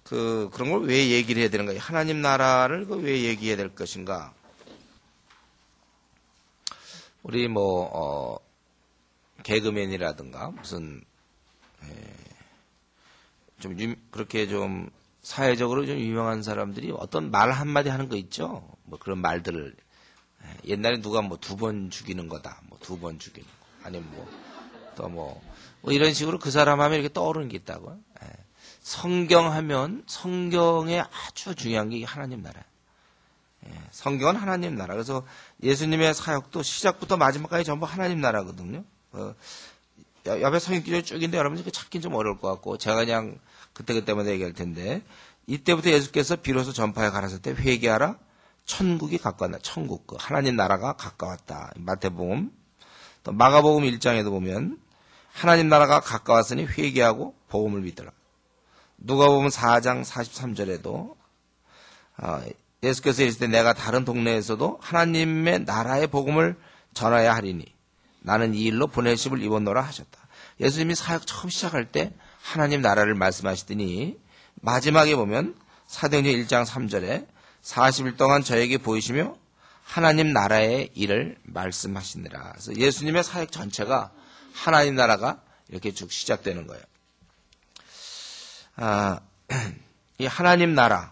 그런 걸 왜 얘기를 해야 되는가? 하나님 나라를 왜 얘기해야 될 것인가? 우리 개그맨이라든가 무슨 그렇게 좀 사회적으로 좀 유명한 사람들이 어떤 말 한마디 하는 거 있죠? 그런 말들을 옛날에 누가 2번 죽이는 거다, 2번 죽이는 거, 아니면 또 이런 식으로 그 사람 하면 이렇게 떠오르는 게 있다고요. 성경 하면 성경에 아주 중요한 게 하나님 나라예요. 성경은 하나님 나라. 그래서 예수님의 사역도 시작부터 마지막까지 전부 하나님 나라거든요. 옆에 성경기를 쭉 있는데 여러분들 찾긴 좀 어려울 것 같고 제가 그냥 그때마다 얘기할 텐데 이때부터 예수께서 비로소 전파에 가라사대 때 회개하라 천국이 가까웠다. 천국 하나님 나라가 가까웠다. 마태복음 또 마가복음 1장에도 보면 하나님 나라가 가까웠으니 회개하고 복음을 믿더라. 누가복음 4장 43절에도 예수께서 이르시되 내가 다른 동네에서도 하나님의 나라의 복음을 전하여야 하리니 나는 이 일로 보내심을 입었노라 하셨다. 예수님이 사역 처음 시작할 때 하나님 나라를 말씀하시더니 마지막에 보면 사도행전 1장 3절에 40일 동안 저에게 보이시며 하나님 나라의 일을 말씀하시느라. 그래서 예수님의 사역 전체가 하나님 나라가 이렇게 쭉 시작되는 거예요. 이 하나님 나라,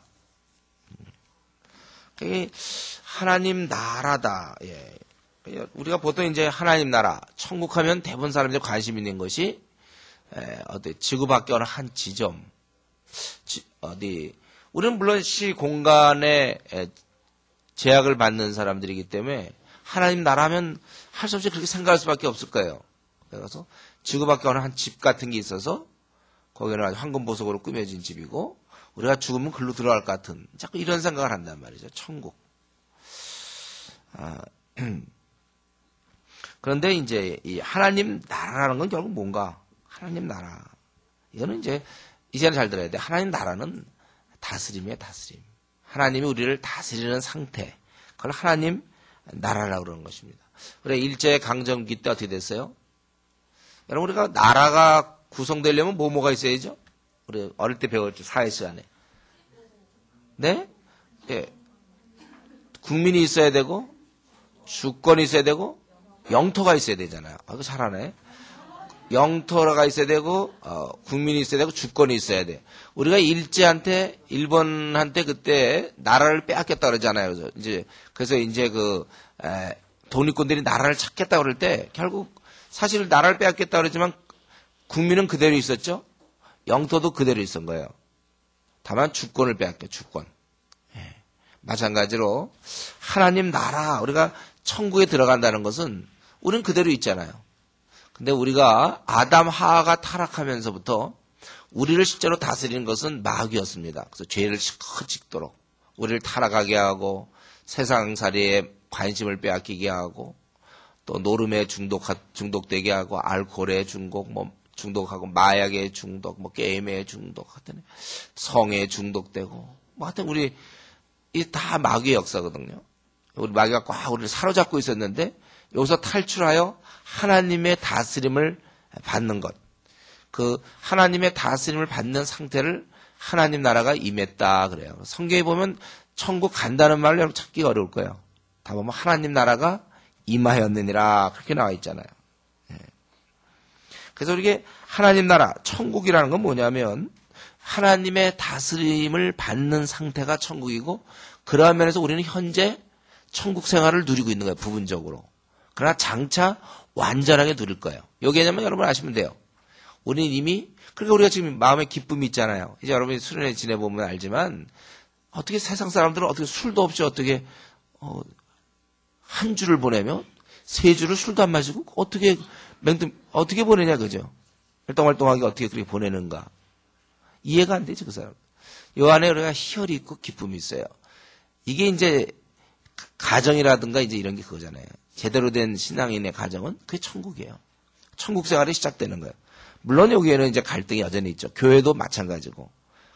하나님 나라다. 우리가 보통 이제 하나님 나라, 천국하면 대부분 사람들이 관심 있는 것이 지구 밖에 어느 한 지점, 우리는 물론 시 공간에 제약을 받는 사람들이기 때문에 하나님 나라면 할 수 없이 그렇게 생각할 수밖에 없을 거예요. 그래서 지구 밖에 어느 한 집 같은 게 있어서 거기는 아주 황금보석으로 꾸며진 집이고 우리가 죽으면 글로 들어갈 것 같은 자꾸 이런 생각을 한단 말이죠. 천국. 그런데 이제 이 하나님 나라라는 건 결국 뭔가? 하나님 나라. 이거는 이제는 잘 들어야 돼. 하나님 나라는 다스림이에요, 다스림. 하나님이 우리를 다스리는 상태. 그걸 하나님 나라라고 그러는 것입니다. 그래, 일제강점기 때 어떻게 됐어요? 여러분, 우리가 나라가 구성되려면 뭐가 있어야죠? 우리 어릴 때 배웠죠, 사회 시간에. 네? 예. 국민이 있어야 되고, 주권이 있어야 되고, 영토가 있어야 되잖아요. 그거 잘하네. 영토가 있어야 되고, 국민이 있어야 되고, 주권이 있어야 돼. 우리가 일본한테 그때 나라를 빼앗겼다 그러잖아요. 그래서 이제 독립군들이 나라를 찾겠다 그럴 때, 결국 사실 나라를 빼앗겼다 그러지만, 국민은 그대로 있었죠? 영토도 그대로 있었던 거예요. 다만 주권을 빼앗겨, 주권. 예. 마찬가지로, 하나님 나라, 우리가 천국에 들어간다는 것은, 우리는 그대로 있잖아요. 근데 우리가 아담 하하가 타락하면서부터 우리를 실제로 다스리는 것은 마귀였습니다. 그래서 죄를 실컷 짓도록 우리를 타락하게 하고 세상살이에 관심을 빼앗기게 하고 또 노름에 중독되게 하고 알코올에 중독하고 마약에 중독, 게임에 중독, 하여튼 성에 중독되고 하여튼 우리 이 다 마귀의 역사거든요. 우리 마귀가 꽉 우리를 사로잡고 있었는데 여기서 탈출하여 하나님의 다스림을 받는 것. 그 하나님의 다스림을 받는 상태를 하나님 나라가 임했다 그래요. 성경에 보면 천국 간다는 말을 여러분 찾기가 어려울 거예요. 다 보면 하나님 나라가 임하였느니라 그렇게 나와 있잖아요. 그래서 이게 하나님 나라, 천국이라는 건 뭐냐면 하나님의 다스림을 받는 상태가 천국이고 그러한 면에서 우리는 현재 천국 생활을 누리고 있는 거예요. 부분적으로. 그러나 장차 완전하게 누릴 거예요. 요 개념은 여러분 아시면 돼요. 우리는 이미 그러니까 우리가 지금 마음에 기쁨이 있잖아요. 이제 여러분이 수련회 지내보면 알지만 어떻게 세상 사람들은 어떻게 술도 없이 어떻게 한 주를 보내면 3주를 술도 안 마시고 어떻게 보내냐 그죠? 활동하게 어떻게 그렇게 보내는가 이해가 안 되죠 그 사람. 요 안에 우리가 희열이 있고 기쁨이 있어요. 이게 이제 가정이라든가 이제 이런 게 그거잖아요. 제대로 된 신앙인의 가정은 그게 천국이에요. 천국 생활이 시작되는 거예요. 물론 여기에는 이제 갈등이 여전히 있죠. 교회도 마찬가지고.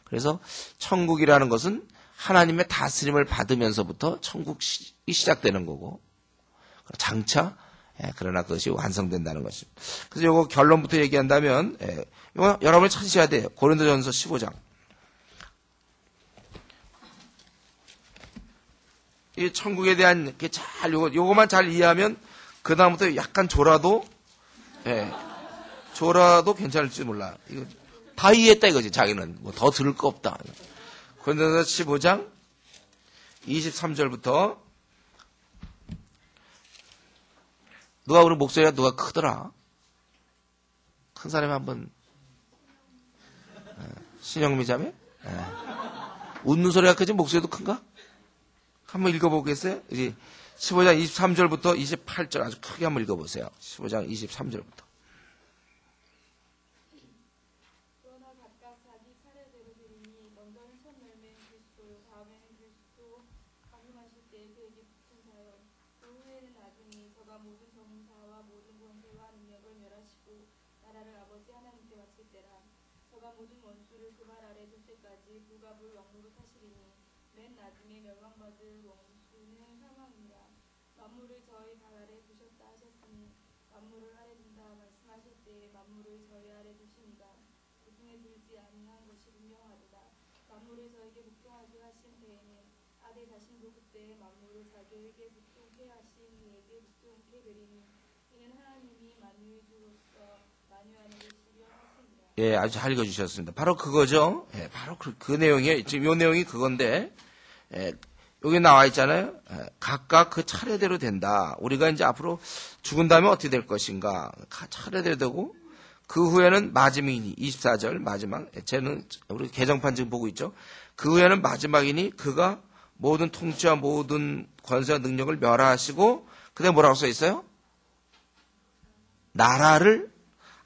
그래서 천국이라는 것은 하나님의 다스림을 받으면서부터 천국이 시작되는 거고 장차 그러나 그것이 완성된다는 것입니다. 그래서 이거 결론부터 얘기한다면 이거 여러분이 찾으셔야 돼요. 고린도전서 15장. 이 천국에 대한 이렇게 잘 요거만 잘 이해하면 그 다음부터 약간 졸아도 예, 졸아도 괜찮을지 몰라. 이거 다 이해했다 이거지. 자기는 뭐 더 들을 거 없다. 고린도서 15장 23절부터 누가 우리 목소리가 누가 크더라? 큰 사람이 한번 신영미 자매? 웃는 소리가 크지 목소리도 큰가? 한번 읽어보겠어요? 이제 15장 23절부터 28절 아주 크게 한번 읽어보세요. 15장 23절부터. 그러나 각각 자기 차례대로 드리니 먼저는 첫 열매는 그리스도, 다음에는 그리스도 강림하실 때에 그에게 붙은 사역, 그 후에는 나중에 저가 모든 전무사와 모든 권세와 능력을 멸하시고 나라를 아버지 하나님께 바칠 때라. 저가 모든 원수를 그 발 아래 둘 때까지 불과 불 왕노로 타시리니 맨 나중에 멸망받을 원수는 사망이라. 만물을 저희 발 아래 두셨다 하셨으니 만물을 아래 둔다 말씀하실 때에 만물을 저희 아래 두시니가 그 중에 들지 아니한 것이 분명하도다. 만물을 저에게 복종하게 하신 때에는 아들 자신도 그때 만물을 자기에게 복종케 하신 이에게 복종케 되리니 이는 하나님이 만유의 주로서 만유 안에 계시려 하시니라. 예, 아주 잘 읽어주셨습니다. 바로 그거죠. 예, 바로 그 내용이에요. 지금 이 내용이 그건데, 예, 여기 나와 있잖아요. 예, 각각 그 차례대로 된다. 우리가 이제 앞으로 죽은 다음에 어떻게 될 것인가. 차례대로 되고, 그 후에는 마지막이니, 24절 마지막. 쟤는 우리 개정판 지금 보고 있죠. 그 후에는 마지막이니 그가 모든 통치와 모든 권세와 능력을 멸하시고, 그 다음에 뭐라고 써 있어요? 나라를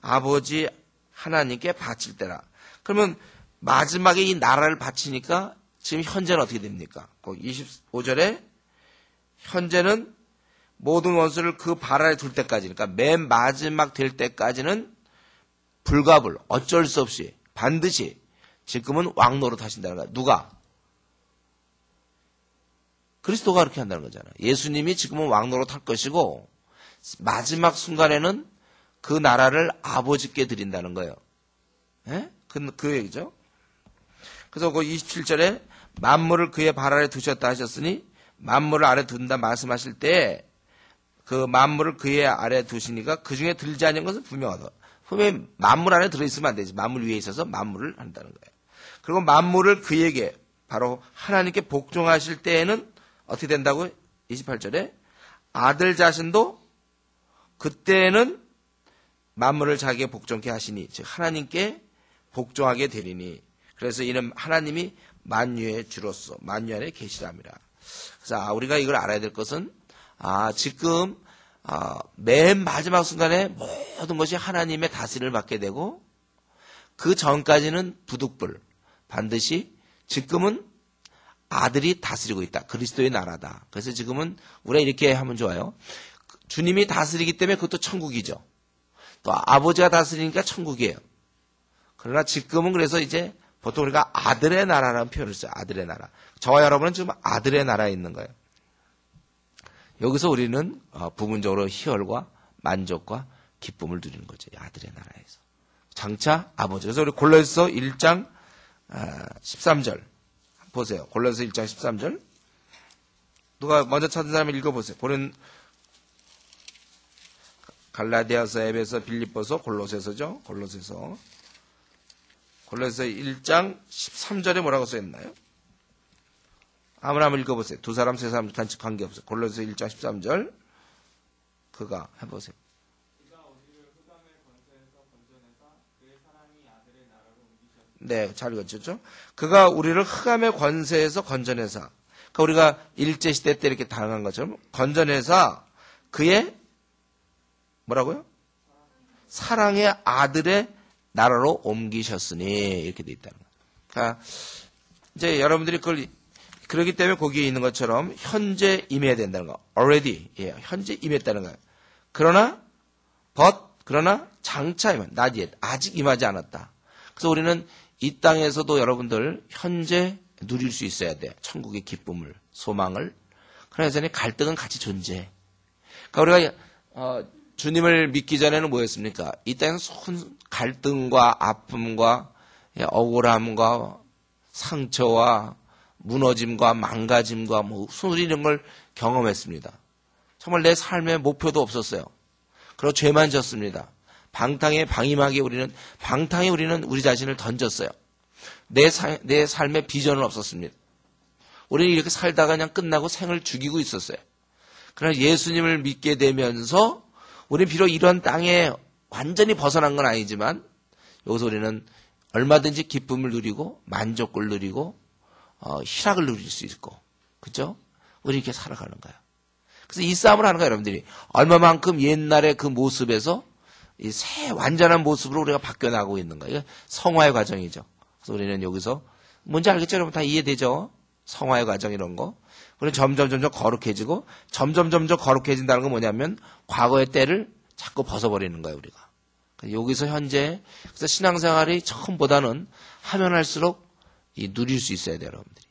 아버지 하나님께 바칠 때라. 그러면 마지막에 이 나라를 바치니까 지금 현재는 어떻게 됩니까? 25절에 현재는 모든 원수를 그 발 아래 둘 때까지니까 맨 마지막 될 때까지는 불가불 어쩔 수 없이 반드시 지금은 왕노릇 하신다는 거야. 누가? 그리스도가 그렇게 한다는 거잖아. 예수님이 지금은 왕노릇 할 것이고 마지막 순간에는 그 나라를 아버지께 드린다는 거예요. 예? 그 얘기죠. 그래서 그 27절에 만물을 그의 발 아래 두셨다 하셨으니 만물을 아래 둔다 말씀하실 때 그 만물을 그의 아래 두시니까 그 중에 들지 않은 것은 분명하다. 분명히 만물 안에 들어있으면 안 되지. 만물 위에 있어서 만물을 한다는 거예요. 그리고 만물을 그에게 바로 하나님께 복종하실 때에는 어떻게 된다고요? 28절에 아들 자신도 그때는 만물을 자기에게 복종케 하시니 즉 하나님께 복종하게 되리니 그래서 이는 하나님이 만유의 주로서 만유 안에 계시랍니다. 그래서 우리가 이걸 알아야 될 것은 지금 맨 마지막 순간에 모든 것이 하나님의 다스림을 받게 되고 그 전까지는 부득불 반드시 지금은 아들이 다스리고 있다. 그리스도의 나라다. 그래서 지금은 우리가 이렇게 하면 좋아요. 주님이 다스리기 때문에 그것도 천국이죠. 또 아버지가 다스리니까 천국이에요. 그러나 지금은 그래서 이제 보통 우리가 아들의 나라라는 표현을 써요. 아들의 나라. 저와 여러분은 지금 아들의 나라에 있는 거예요. 여기서 우리는 부분적으로 희열과 만족과 기쁨을 누리는 거죠. 아들의 나라에서. 장차 아버지. 그래서 우리 골로새서 1장 13절 보세요. 골로새서 1장 13절. 누가 먼저 찾은 사람이 읽어보세요. 갈라디아서, 에베소, 빌립보서, 골로새서죠. 골로새서 1장 13절에 뭐라고 써있나요? 아무나 한번 읽어보세요. 두 사람, 세 사람 간직 관계없어요. 골로새서 1장 13절. 그가 해보세요. 네, 잘 읽었죠? 그가 우리를 흑암의 권세에서 건져내사. 그러니까 우리가 일제시대 때 이렇게 당한 것처럼 건져내사 그의 뭐라고요? 사랑의 아들의 나라로 옮기셨으니 이렇게 돼 있다는 거예요. 그러니까 이제 여러분들이 그걸 그렇기 때문에 거기에 있는 것처럼 현재 임해야 된다는 거. already. 예, 현재 임했다는 거예요. 그러나 그러나 장차 임한 not yet. 아직 임하지 않았다. 그래서 우리는 이 땅에서도 여러분들 현재 누릴 수 있어야 돼. 천국의 기쁨을, 소망을. 그래서 갈등은 같이 존재해. 그러니까 우리가 주님을 믿기 전에는 뭐였습니까? 이 땅에서 갈등과 아픔과 억울함과 상처와 무너짐과 망가짐과 뭐 수리 이런 걸 경험했습니다. 정말 내 삶의 목표도 없었어요. 그리고 죄만 졌습니다. 방탕에 우리는 우리 자신을 던졌어요. 내 삶의 비전은 없었습니다. 우리는 이렇게 살다가 그냥 끝나고 생을 죽이고 있었어요. 그러나 예수님을 믿게 되면서 우리는 비록 이런 땅에 완전히 벗어난 건 아니지만 여기서 우리는 얼마든지 기쁨을 누리고 만족을 누리고 희락을 누릴 수 있고, 그죠? 우리 이렇게 살아가는 거야. 그래서 이 싸움을 하는 거야, 여러분들이. 얼마만큼 옛날의 그 모습에서 이 새 완전한 모습으로 우리가 바뀌어나가고 있는 거야. 이게 성화의 과정이죠. 그래서 우리는 여기서 뭔지 알겠죠? 여러분 다 이해되죠? 성화의 과정 이런 거. 우리는 점점 거룩해지고 점점 거룩해진다는 건 뭐냐면 과거의 때를 자꾸 벗어버리는 거예요, 우리가. 여기서 현재 그래서 신앙생활이 처음보다는 하면 할수록 누릴 수 있어야 돼요, 여러분들이.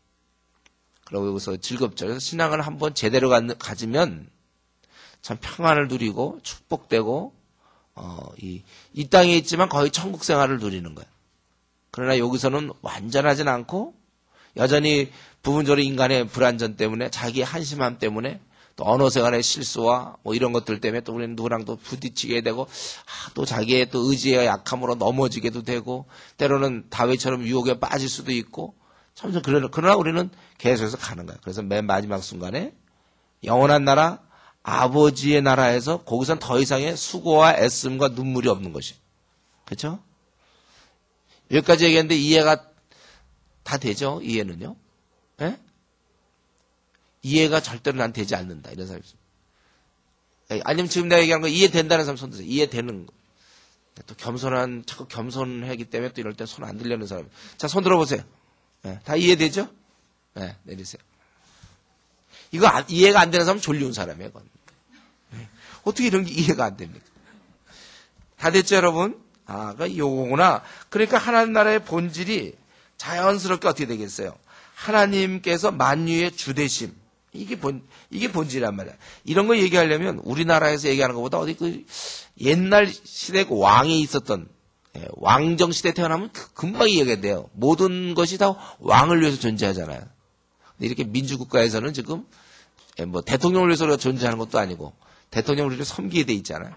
그리고 여기서 즐겁죠. 그래서 신앙을 한번 제대로 가지면 참 평안을 누리고 축복되고 이 땅에 있지만 거의 천국 생활을 누리는 거예요. 그러나 여기서는 완전하진 않고 여전히 부분적으로 인간의 불완전 때문에 자기의 한심함 때문에 또 언어 생활의 실수와 뭐 이런 것들 때문에 또 우리는 누구랑 또 부딪히게 되고 또 자기의 또 의지의 약함으로 넘어지게도 되고 때로는 다윗처럼 유혹에 빠질 수도 있고 참 그러나 우리는 계속해서 가는 거예요. 그래서 맨 마지막 순간에 영원한 나라 아버지의 나라에서 거기선 더 이상의 수고와 애씀과 눈물이 없는 것이. 그렇죠? 여기까지 얘기했는데 이해가 다 되죠? 이해는요? 예? 이해가 절대로 난 되지 않는다. 이런 사람이 있습니다. 아니면 지금 내가 얘기하는 거 이해된다는 사람 손 드세요. 이해되는 거. 또 자꾸 겸손하기 때문에 또 이럴 때 손 안 들려는 사람. 자, 손 들어보세요. 예, 다 이해되죠? 예, 내리세요. 이거 이해가 안 되는 사람은 졸리운 사람이에요, 그건. 예. 어떻게 이런 게 이해가 안 됩니까? 다 됐죠, 여러분? 그러니까 요거구나. 그러니까 하나님 나라의 본질이 자연스럽게 어떻게 되겠어요? 하나님께서 만유의 주되심. 이게 본질이란 말이야. 이런 거 얘기하려면 우리나라에서 얘기하는 것보다 어디 그 옛날 시대 왕이 있었던 왕정 시대 태어나면 금방 이해가 돼요. 모든 것이 다 왕을 위해서 존재하잖아요. 근데 이렇게 민주국가에서는 지금 뭐 대통령을 위해서 우리가 존재하는 것도 아니고 대통령을 우리를 섬기게 돼 있잖아요.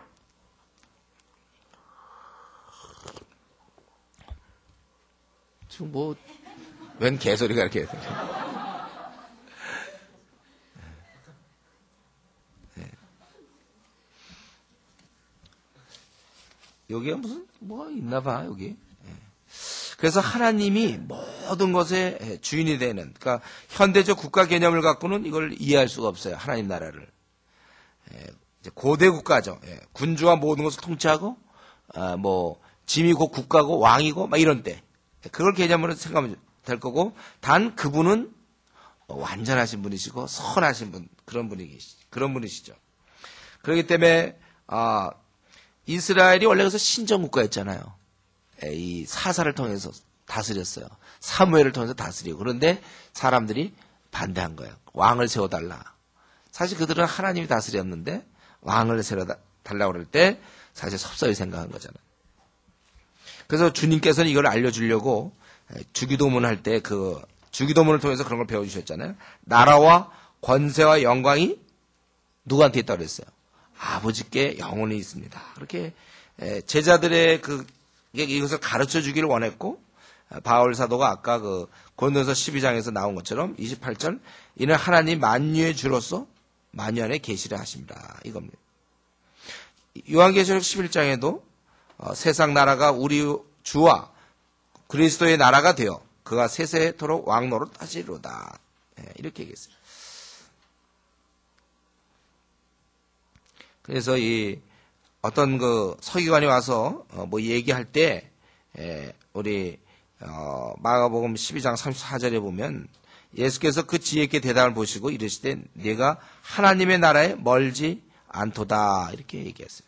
지금 뭐 웬 개소리가 이렇게 해요. 여기가 무슨 뭐가 있나 봐 여기. 그래서 하나님이 모든 것의 주인이 되는, 그러니까 현대적 국가 개념을 갖고는 이걸 이해할 수가 없어요. 하나님 나라를. 고대 국가죠. 군주와 모든 것을 통치하고 뭐 짐이 곧 국가고 왕이고 막 이런 때 그걸 개념으로 생각하면 될 거고, 단 그분은 완전하신 분이시고 선하신 분, 그런 분이시죠. 그렇기 때문에 이스라엘이 원래 그래서 신정국가였잖아요. 이 사사를 통해서 다스렸어요. 사무엘을 통해서 다스리고. 그런데 사람들이 반대한 거예요. 왕을 세워달라. 사실 그들은 하나님이 다스렸는데 왕을 세워달라고 그럴 때 사실 섭섭히 생각한 거잖아요. 그래서 주님께서는 이걸 알려주려고 주기도문 할 때 그 주기도문을 통해서 그런 걸 배워주셨잖아요. 나라와 권세와 영광이 누구한테 있다고 그랬어요? 아버지께 영원히 있습니다. 그렇게 제자들의 이것을 가르쳐 주기를 원했고, 바울 사도가 아까 그 고린도서 12장에서 나온 것처럼 28절 이는 하나님 만유의 주로서 만유 안에 계시려 하십니다. 이겁니다. 요한계시록 11장에도 세상 나라가 우리 주와 그리스도의 나라가 되어 그가 세세토록 왕노릇 하시리로다. 이렇게 얘기했어요. 그래서 이 어떤 그 서기관이 와서 뭐 얘기할 때 우리 마가복음 12장 34절에 보면 예수께서 그 지혜 있게 대답을 보시고 이르시되 내가 하나님의 나라에 멀지 않도다 이렇게 얘기했어요.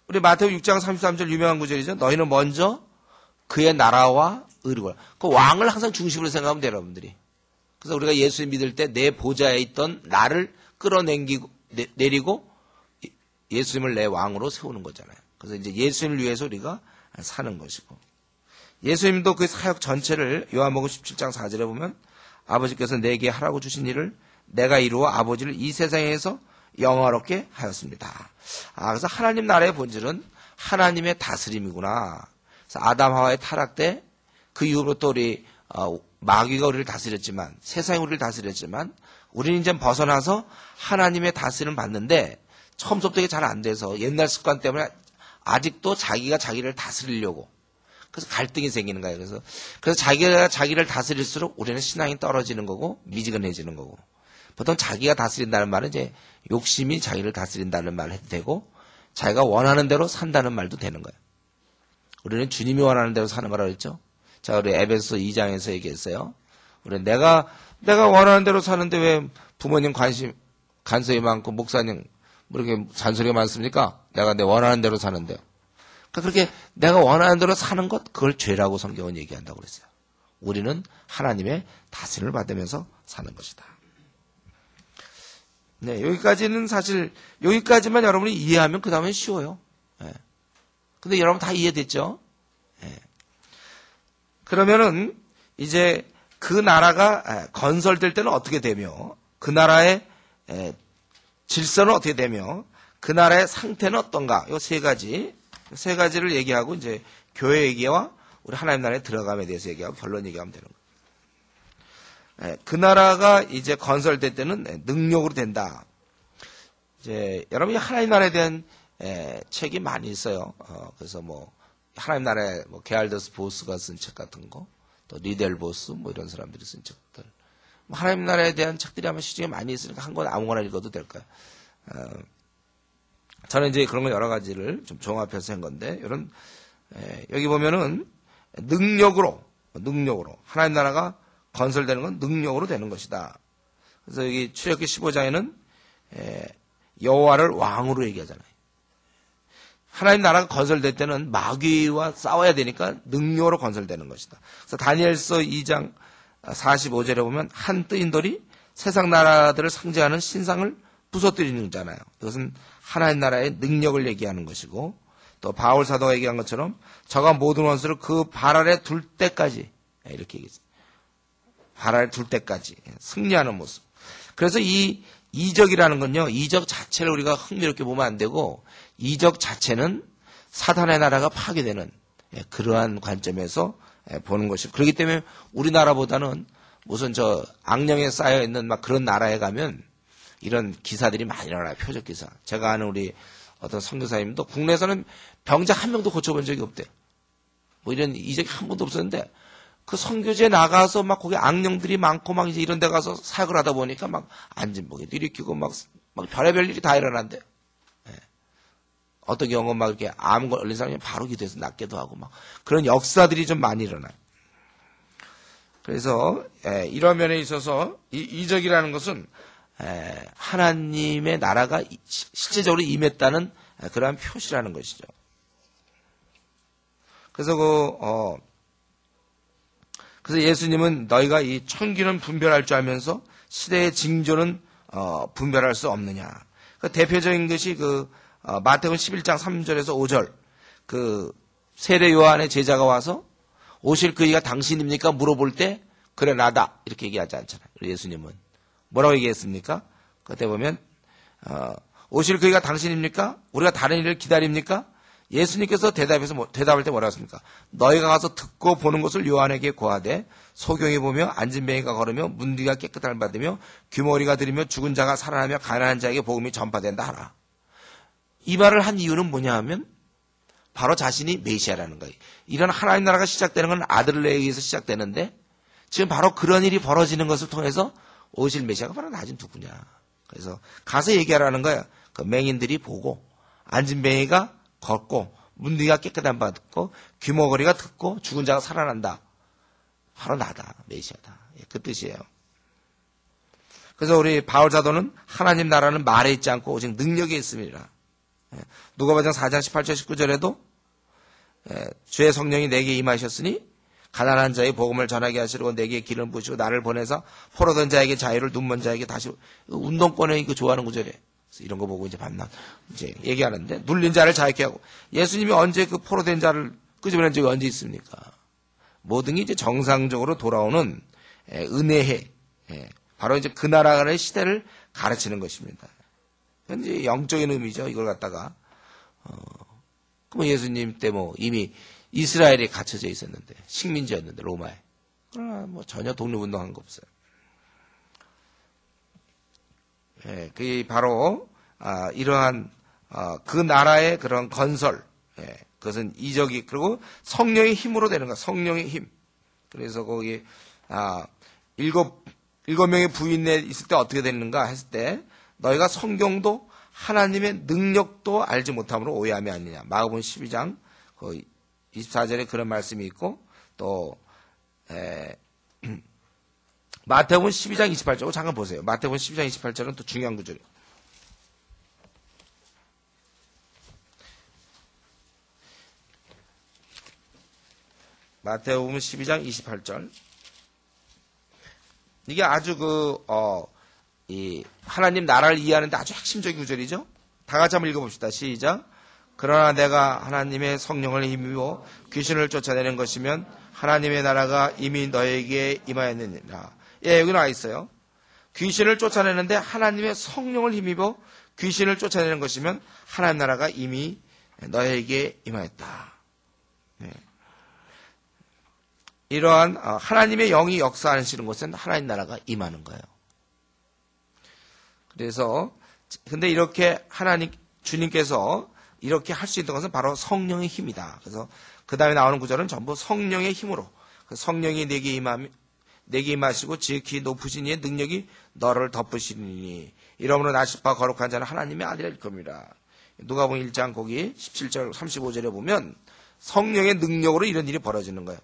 우리 마태복음 6장 33절 유명한 구절이죠. 너희는 먼저 그의 나라와 의를 그 왕을 항상 중심으로 생각하면 돼요, 여러분들이. 그래서 우리가 예수 믿을 때 내 보좌에 있던 나를 끌어내리고 예수님을 내 왕으로 세우는 거잖아요. 그래서 이제 예수님을 위해서 우리가 사는 것이고. 예수님도 그 사역 전체를 요한복음 17장 4절에 보면 아버지께서 내게 하라고 주신 일을 내가 이루어 아버지를 이 세상에서 영화롭게 하였습니다. 그래서 하나님 나라의 본질은 하나님의 다스림이구나. 그래서 아담 하와의 타락 때 그 이후로부터 우리 마귀가 우리를 다스렸지만, 세상이 우리를 다스렸지만, 우리는 이제 벗어나서 하나님의 다스림을 받는데 처음부터 이게 잘 안 돼서 옛날 습관 때문에 아직도 자기가 자기를 다스리려고, 그래서 갈등이 생기는 거예요. 그래서 자기가 자기를 다스릴수록 우리는 신앙이 떨어지는 거고 미지근해지는 거고, 보통 자기가 다스린다는 말은 이제 욕심이 자기를 다스린다는 말을 해도 되고, 자기가 원하는 대로 산다는 말도 되는 거예요. 우리는 주님이 원하는 대로 사는 거라고 했죠. 자, 우리 에베소 2장에서 얘기했어요. 우리 내가 원하는 대로 사는데 왜 부모님 간섭이 많고 목사님 뭐 이렇게 잔소리가 많습니까? 내가 내 원하는 대로 사는데요. 그러니까 그렇게 내가 원하는 대로 사는 것, 그걸 죄라고 성경은 얘기한다고 그랬어요. 우리는 하나님의 다스림을 받으면서 사는 것이다. 네, 여기까지는 사실 여기까지만 여러분이 이해하면 그 다음엔 쉬워요. 네. 근데 여러분 다 이해됐죠? 네. 그러면은 이제 그 나라가 건설될 때는 어떻게 되며, 그 나라의 질서는 어떻게 되며, 그 나라의 상태는 어떤가? 이 세 가지를 얘기하고 이제 교회 얘기와 우리 하나님 나라에 들어감에 대해서 얘기하고 결론 얘기하면 되는 거예요. 그 나라가 이제 건설될 때는 능력으로 된다. 이제 여러분이 하나님 나라에 대한 책이 많이 있어요. 그래서 뭐 하나님 나라의 뭐 게알더스 보스가 쓴 책 같은 거, 또 리델 보스 뭐 이런 사람들이 쓴 책들, 하나님 나라에 대한 책들이 아마 시중에 많이 있으니까 한 권 아무거나 읽어도 될까요? 저는 이제 그런 거 여러 가지를 좀 종합해서 한 건데, 이런 여기 보면은 능력으로 하나님 나라가 건설되는 건 능력으로 되는 것이다. 그래서 여기 출애굽기 15장에는 여호와를 왕으로 얘기하잖아요. 하나님 나라가 건설될 때는 마귀와 싸워야 되니까 능력으로 건설되는 것이다. 그래서 다니엘서 2장 45절에 보면 한 뜨인 돌이 세상 나라들을 상징하는 신상을 부서뜨리는 자잖아요. 이것은 하나님 나라의 능력을 얘기하는 것이고, 또 바울 사도가 얘기한 것처럼 저가 모든 원수를 그 발 아래 둘 때까지, 이렇게 얘기했어요. 발 아래 둘 때까지 승리하는 모습. 그래서 이 이적이라는 건요, 이적 자체를 우리가 흥미롭게 보면 안 되고, 이적 자체는 사탄의 나라가 파괴되는 그러한 관점에서 보는 것이고, 그렇기 때문에 우리나라보다는 무슨 저 악령에 쌓여 있는 막 그런 나라에 가면 이런 기사들이 많이 일어나요. 표적 기사. 제가 아는 우리 어떤 선교사님도 국내에서는 병자 한 명도 고쳐본 적이 없대요. 뭐 이런 이적이 한 번도 없었는데, 그 선교지에 나가서 막 거기 악령들이 많고 막 이제 이런 데 가서 사역을 하다 보니까 막 안진복에도 일으키고 막 별의별 일이 다 일어난대요. 어떤 경우는 막 이렇게 암 걸린 사람이 바로 기도해서 낫기도 하고 막 그런 역사들이 좀 많이 일어나요. 그래서 이런 면에 있어서 이 이적이라는 것은 하나님의 나라가 실제적으로 임했다는 그러한 표시라는 것이죠. 그래서 그래서 예수님은 너희가 이 천기는 분별할 줄 알면서 시대의 징조는 분별할 수 없느냐. 그 대표적인 것이 마태복음 11장 3절에서 5절, 그 세례 요한의 제자가 와서 오실 그이가 당신입니까? 물어볼 때 그래 나다 이렇게 얘기하지 않잖아요. 예수님은 뭐라고 얘기했습니까? 그때 보면 오실 그이가 당신입니까? 우리가 다른 일을 기다립니까? 예수님께서 대답할 때 뭐라고 했습니까? 너희가 가서 듣고 보는 것을 요한에게 고하되 소경이 보며 앉은뱅이가 걸으며 문디가 깨끗함을 받으며 귀머리가 들으며 죽은 자가 살아나며 가난한 자에게 복음이 전파된다 하라. 이 말을 한 이유는 뭐냐 하면 바로 자신이 메시아라는 거예요. 이런 하나님 나라가 시작되는 건 아들에 의해서 시작되는데, 지금 바로 그런 일이 벌어지는 것을 통해서 오실 메시아가 바로 나 지금 누구냐. 그래서 가서 얘기하라는 거예요. 그 맹인들이 보고 앉은뱅이가 걷고 문디가 깨끗함 받고 귀머거리가 듣고 죽은 자가 살아난다. 바로 나다. 메시아다. 그 뜻이에요. 그래서 우리 바울 사도는 하나님 나라는 말에 있지 않고 오직 능력에 있습니다. 누가복음 4장 18절 19절에도 주의 성령이 내게 임하셨으니 가난한 자의 복음을 전하게 하시려고 내게 기름 부으시고 나를 보내서 포로된 자에게 자유를, 눈먼 자에게 다시, 운동권에 이거 좋아하는 구절이에요. 이런 거 보고 이제 밤낮 이제 얘기하는데, 눌린 자를 자유케 하고, 예수님이 언제 그 포로된 자를 끄집어낸 적이 언제 있습니까? 모든 게 이제 정상적으로 돌아오는 은혜해. 바로 이제 그 나라의 시대를 가르치는 것입니다. 이제 영적인 의미죠. 이걸 갖다가 그럼 예수님 때 뭐 이미 이스라엘에 갇혀져 있었는데 식민지였는데 로마에. 그러나 뭐 전혀 독립운동한 거 없어요. 그게 바로 이러한 그 나라의 그런 건설, 그것은 이적이 그리고 성령의 힘으로 되는 거야. 성령의 힘. 그래서 거기 일곱 명의 부인에 있을 때 어떻게 되는가 했을 때 너희가 성경도 하나님의 능력도 알지 못함으로 오해함이 아니냐. 마가복음 12장 24절에 그런 말씀이 있고 또 마태복음 12장 28절 잠깐 보세요. 마태복음 12장 28절은 또 중요한 구절이에요. 마태복음 12장 28절. 이게 아주 이 하나님 나라를 이해하는데 아주 핵심적인 구절이죠. 다 같이 한번 읽어봅시다. 시작. 그러나 내가 하나님의 성령을 힘입어 귀신을 쫓아내는 것이면 하나님의 나라가 이미 너에게 임하였느니라. 여기 나와 있어요. 귀신을 쫓아내는데 하나님의 성령을 힘입어 귀신을 쫓아내는 것이면 하나님 나라가 이미 너에게 임하였다. 이러한 하나님의 영이 역사하시는 곳은 하나님 나라가 임하는 거예요. 그래서 근데 이렇게 주님께서 이렇게 할 수 있는 것은 바로 성령의 힘이다. 그래서 그 다음에 나오는 구절은 전부 성령의 힘으로 성령이 내게 임하시고 지극히 높으신 이의 능력이 너를 덮으시니 이러므로 나시파 거룩한 자는 하나님의 아들일 겁니다. 누가복음 1장 거기 17절 35절에 보면 성령의 능력으로 이런 일이 벌어지는 거예요.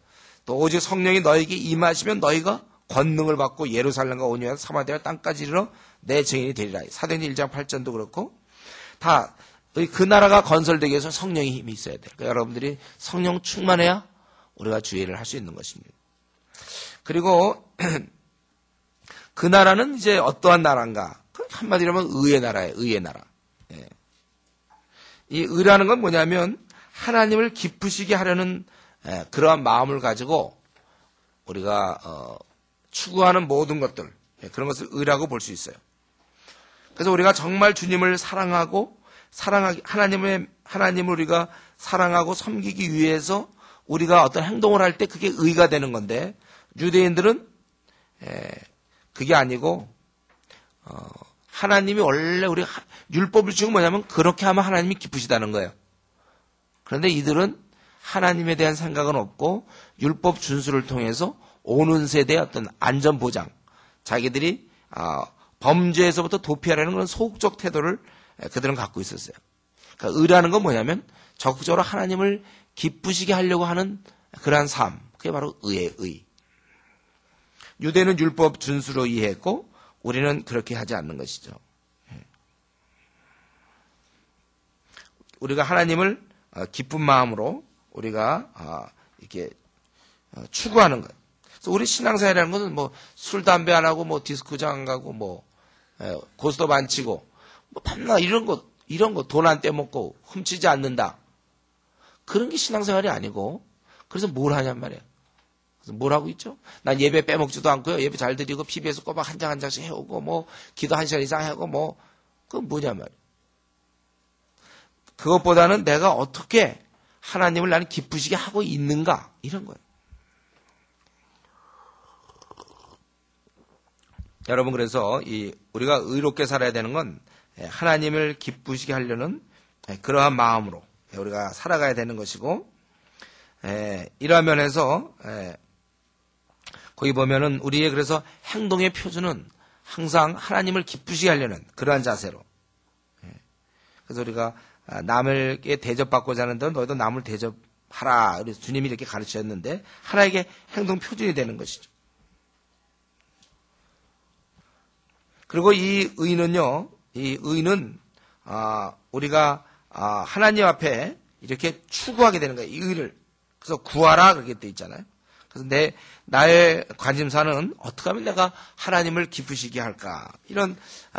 또 오직 성령이 너에게 임하시면 너희가 권능을 받고 예루살렘과 온유한 사마리아 땅까지 이르러 내 증인이 되리라. 사도행전 1장 8절도 그렇고 다 그 나라가 건설되기 위해서 성령의 힘이 있어야 돼요. 그러니까 여러분들이 성령 충만해야 우리가 주의를 할 수 있는 것입니다. 그리고 그 나라는 이제 어떠한 나라인가? 한마디로 하면 의의 나라예요. 의의 나라. 이 의라는 건 뭐냐면 하나님을 기쁘시게 하려는 그러한 마음을 가지고 우리가 추구하는 모든 것들 그런 것을 의라고 볼 수 있어요. 그래서 우리가 정말 주님을 사랑하고 하나님을 우리가 사랑하고 섬기기 위해서 우리가 어떤 행동을 할 때 그게 의가 되는 건데 유대인들은 그게 아니고 하나님이 원래 우리 율법을 주고 뭐냐면 그렇게 하면 하나님이 기쁘시다는 거예요. 그런데 이들은 하나님에 대한 생각은 없고 율법 준수를 통해서 오는 세대의 어떤 안전보장, 자기들이 범죄에서부터 도피하려는 그런 소극적 태도를 그들은 갖고 있었어요. 그러니까 의라는 건 뭐냐면 적극적으로 하나님을 기쁘시게 하려고 하는 그러한 삶, 그게 바로 의의 의. 유대는 율법 준수로 이해했고 우리는 그렇게 하지 않는 것이죠. 우리가 하나님을 기쁜 마음으로 우리가 이렇게 추구하는 것. 그래서 우리 신앙생활이라는 것은 뭐 술, 담배 안 하고 뭐 디스코장 안 가고 뭐 고스톱 안 치고 뭐 밤낮 이런 거 돈 안 떼먹고 훔치지 않는다. 그런 게 신앙생활이 아니고 그래서 뭘 하냔 말이에요. 그래서 뭘 하고 있죠? 난 예배 빼먹지도 않고요. 예배 잘 드리고 PBS 꼬박 한 장 한 장씩 해오고 뭐 기도 1시간 이상 하고 뭐 그건 뭐냐 말이에요. 그것보다는 내가 어떻게 하나님을 나는 기쁘시게 하고 있는가 이런 거예요. 여러분 그래서 우리가 의롭게 살아야 되는 건 하나님을 기쁘시게 하려는 그러한 마음으로 우리가 살아가야 되는 것이고 이러한 면에서 거기 보면은 우리의 그래서 행동의 표준은 항상 하나님을 기쁘시게 하려는 그러한 자세로 그래서 우리가 남에게 대접받고자 하는데 너희도 남을 대접하라. 그래서 주님이 이렇게 가르치셨는데 하나에게 행동 표준이 되는 것이죠. 그리고 이 의는 우리가 하나님 앞에 이렇게 추구하게 되는 거예요. 이 의를. 그래서 구하라 그렇게 돼 있잖아요. 그래서 나의 관심사는 어떻게 하면 내가 하나님을 기쁘시게 할까. 이런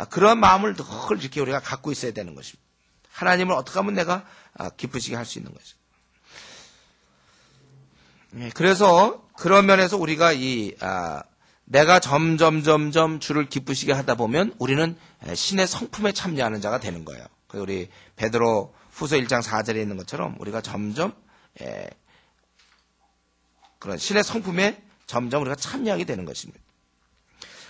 그런 마음을 늘 이렇게 우리가 갖고 있어야 되는 것입니다. 하나님을 어떻게 하면 내가 기쁘시게 할 수 있는 거죠. 그래서 그런 면에서 우리가 내가 점점 주를 기쁘시게 하다 보면 우리는 신의 성품에 참여하는 자가 되는 거예요. 우리 베드로 후서 1장 4절에 있는 것처럼 우리가 점점 그런 신의 성품에 점점 우리가 참여하게 되는 것입니다.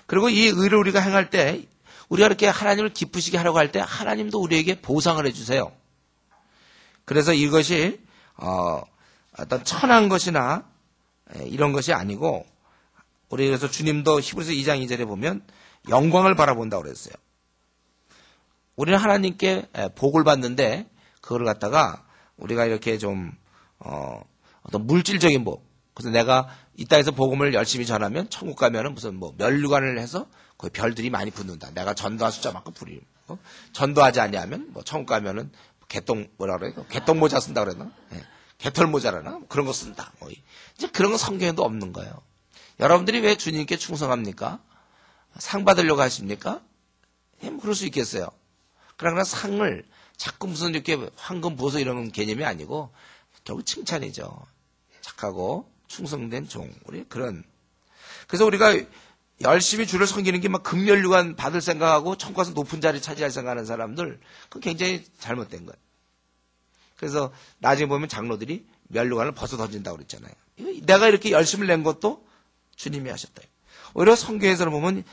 그리고 이 의를 우리가 행할 때 우리가 이렇게 하나님을 기쁘시게 하려고 할 때 하나님도 우리에게 보상을 해주세요. 그래서 이것이 어떤 천한 것이나 이런 것이 아니고 우리 그래서 주님도 히브리서 2장 2절에 보면 영광을 바라본다고 그랬어요. 우리는 하나님께 복을 받는데 그걸 갖다가 우리가 이렇게 좀 어떤 물질적인 복. 그래서 내가 이 땅에서 복음을 열심히 전하면 천국 가면은 무슨 뭐 면류관을 해서 거기 별들이 많이 붙는다. 내가 전도한 숫자만큼 부리고 전도하지 아니하면 뭐 천국 가면은 개똥 뭐라 그래요? 개똥 모자 쓴다 그랬나? 개털 모자라나? 그런 거 쓴다. 뭐 이제 그런 건 성경에도 없는 거예요. 여러분들이 왜 주님께 충성합니까? 상 받으려고 하십니까? 뭐 그럴 수 있겠어요. 그러나 상을 자꾸 무슨 이렇게 황금 보석 이런 개념이 아니고 결국 칭찬이죠. 착하고 충성된 종. 우리 그런. 그래서 우리가 열심히 주를 섬기는 게 막 금면류관 받을 생각하고 천국 가서 높은 자리 차지할 생각하는 사람들, 그건 굉장히 잘못된 거예요. 그래서 나중에 보면 장로들이 면류관을 벗어 던진다고 그랬잖아요. 내가 이렇게 열심을 낸 것도 주님이 하셨다. 오히려 성경에서는 보면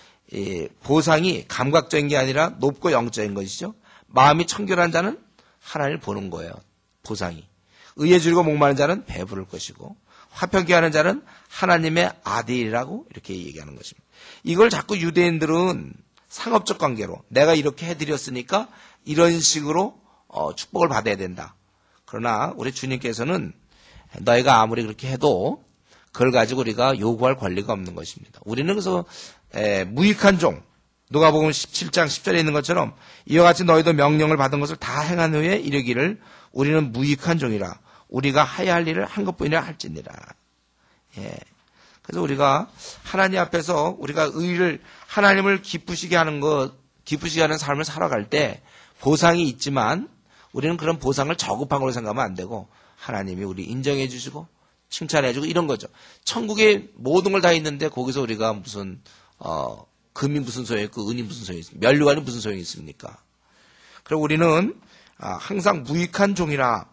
보상이 감각적인 게 아니라 높고 영적인 것이죠. 마음이 청결한 자는 하나님을 보는 거예요. 보상이. 의에 줄이고 목마른 자는 배부를 것이고 화평케 하는 자는 하나님의 아들이라고 이렇게 얘기하는 것입니다. 이걸 자꾸 유대인들은 상업적 관계로 내가 이렇게 해드렸으니까 이런 식으로 축복을 받아야 된다. 그러나 우리 주님께서는 너희가 아무리 그렇게 해도 그걸 가지고 우리가 요구할 권리가 없는 것입니다. 우리는 그래서 무익한 종, 누가복음 17장 10절에 있는 것처럼 이와 같이 너희도 명령을 받은 것을 다 행한 후에 이르기를 우리는 무익한 종이라 우리가 하야 할 일을 한 것뿐이라 할지니라. 그래서 우리가 하나님 앞에서 우리가 의를 하나님을 기쁘시게 하는 기쁘시게 하는 삶을 살아갈 때 보상이 있지만 우리는 그런 보상을 저급한 걸로 생각하면 안 되고 하나님이 우리 인정해 주시고 칭찬해 주고 이런 거죠. 천국에 모든 걸 다 있는데 거기서 우리가 무슨 금이 무슨 소용이 있고 은이 무슨 소용이 있습니까? 면류관이 무슨 소용이 있습니까? 그리고 우리는 항상 무익한 종이라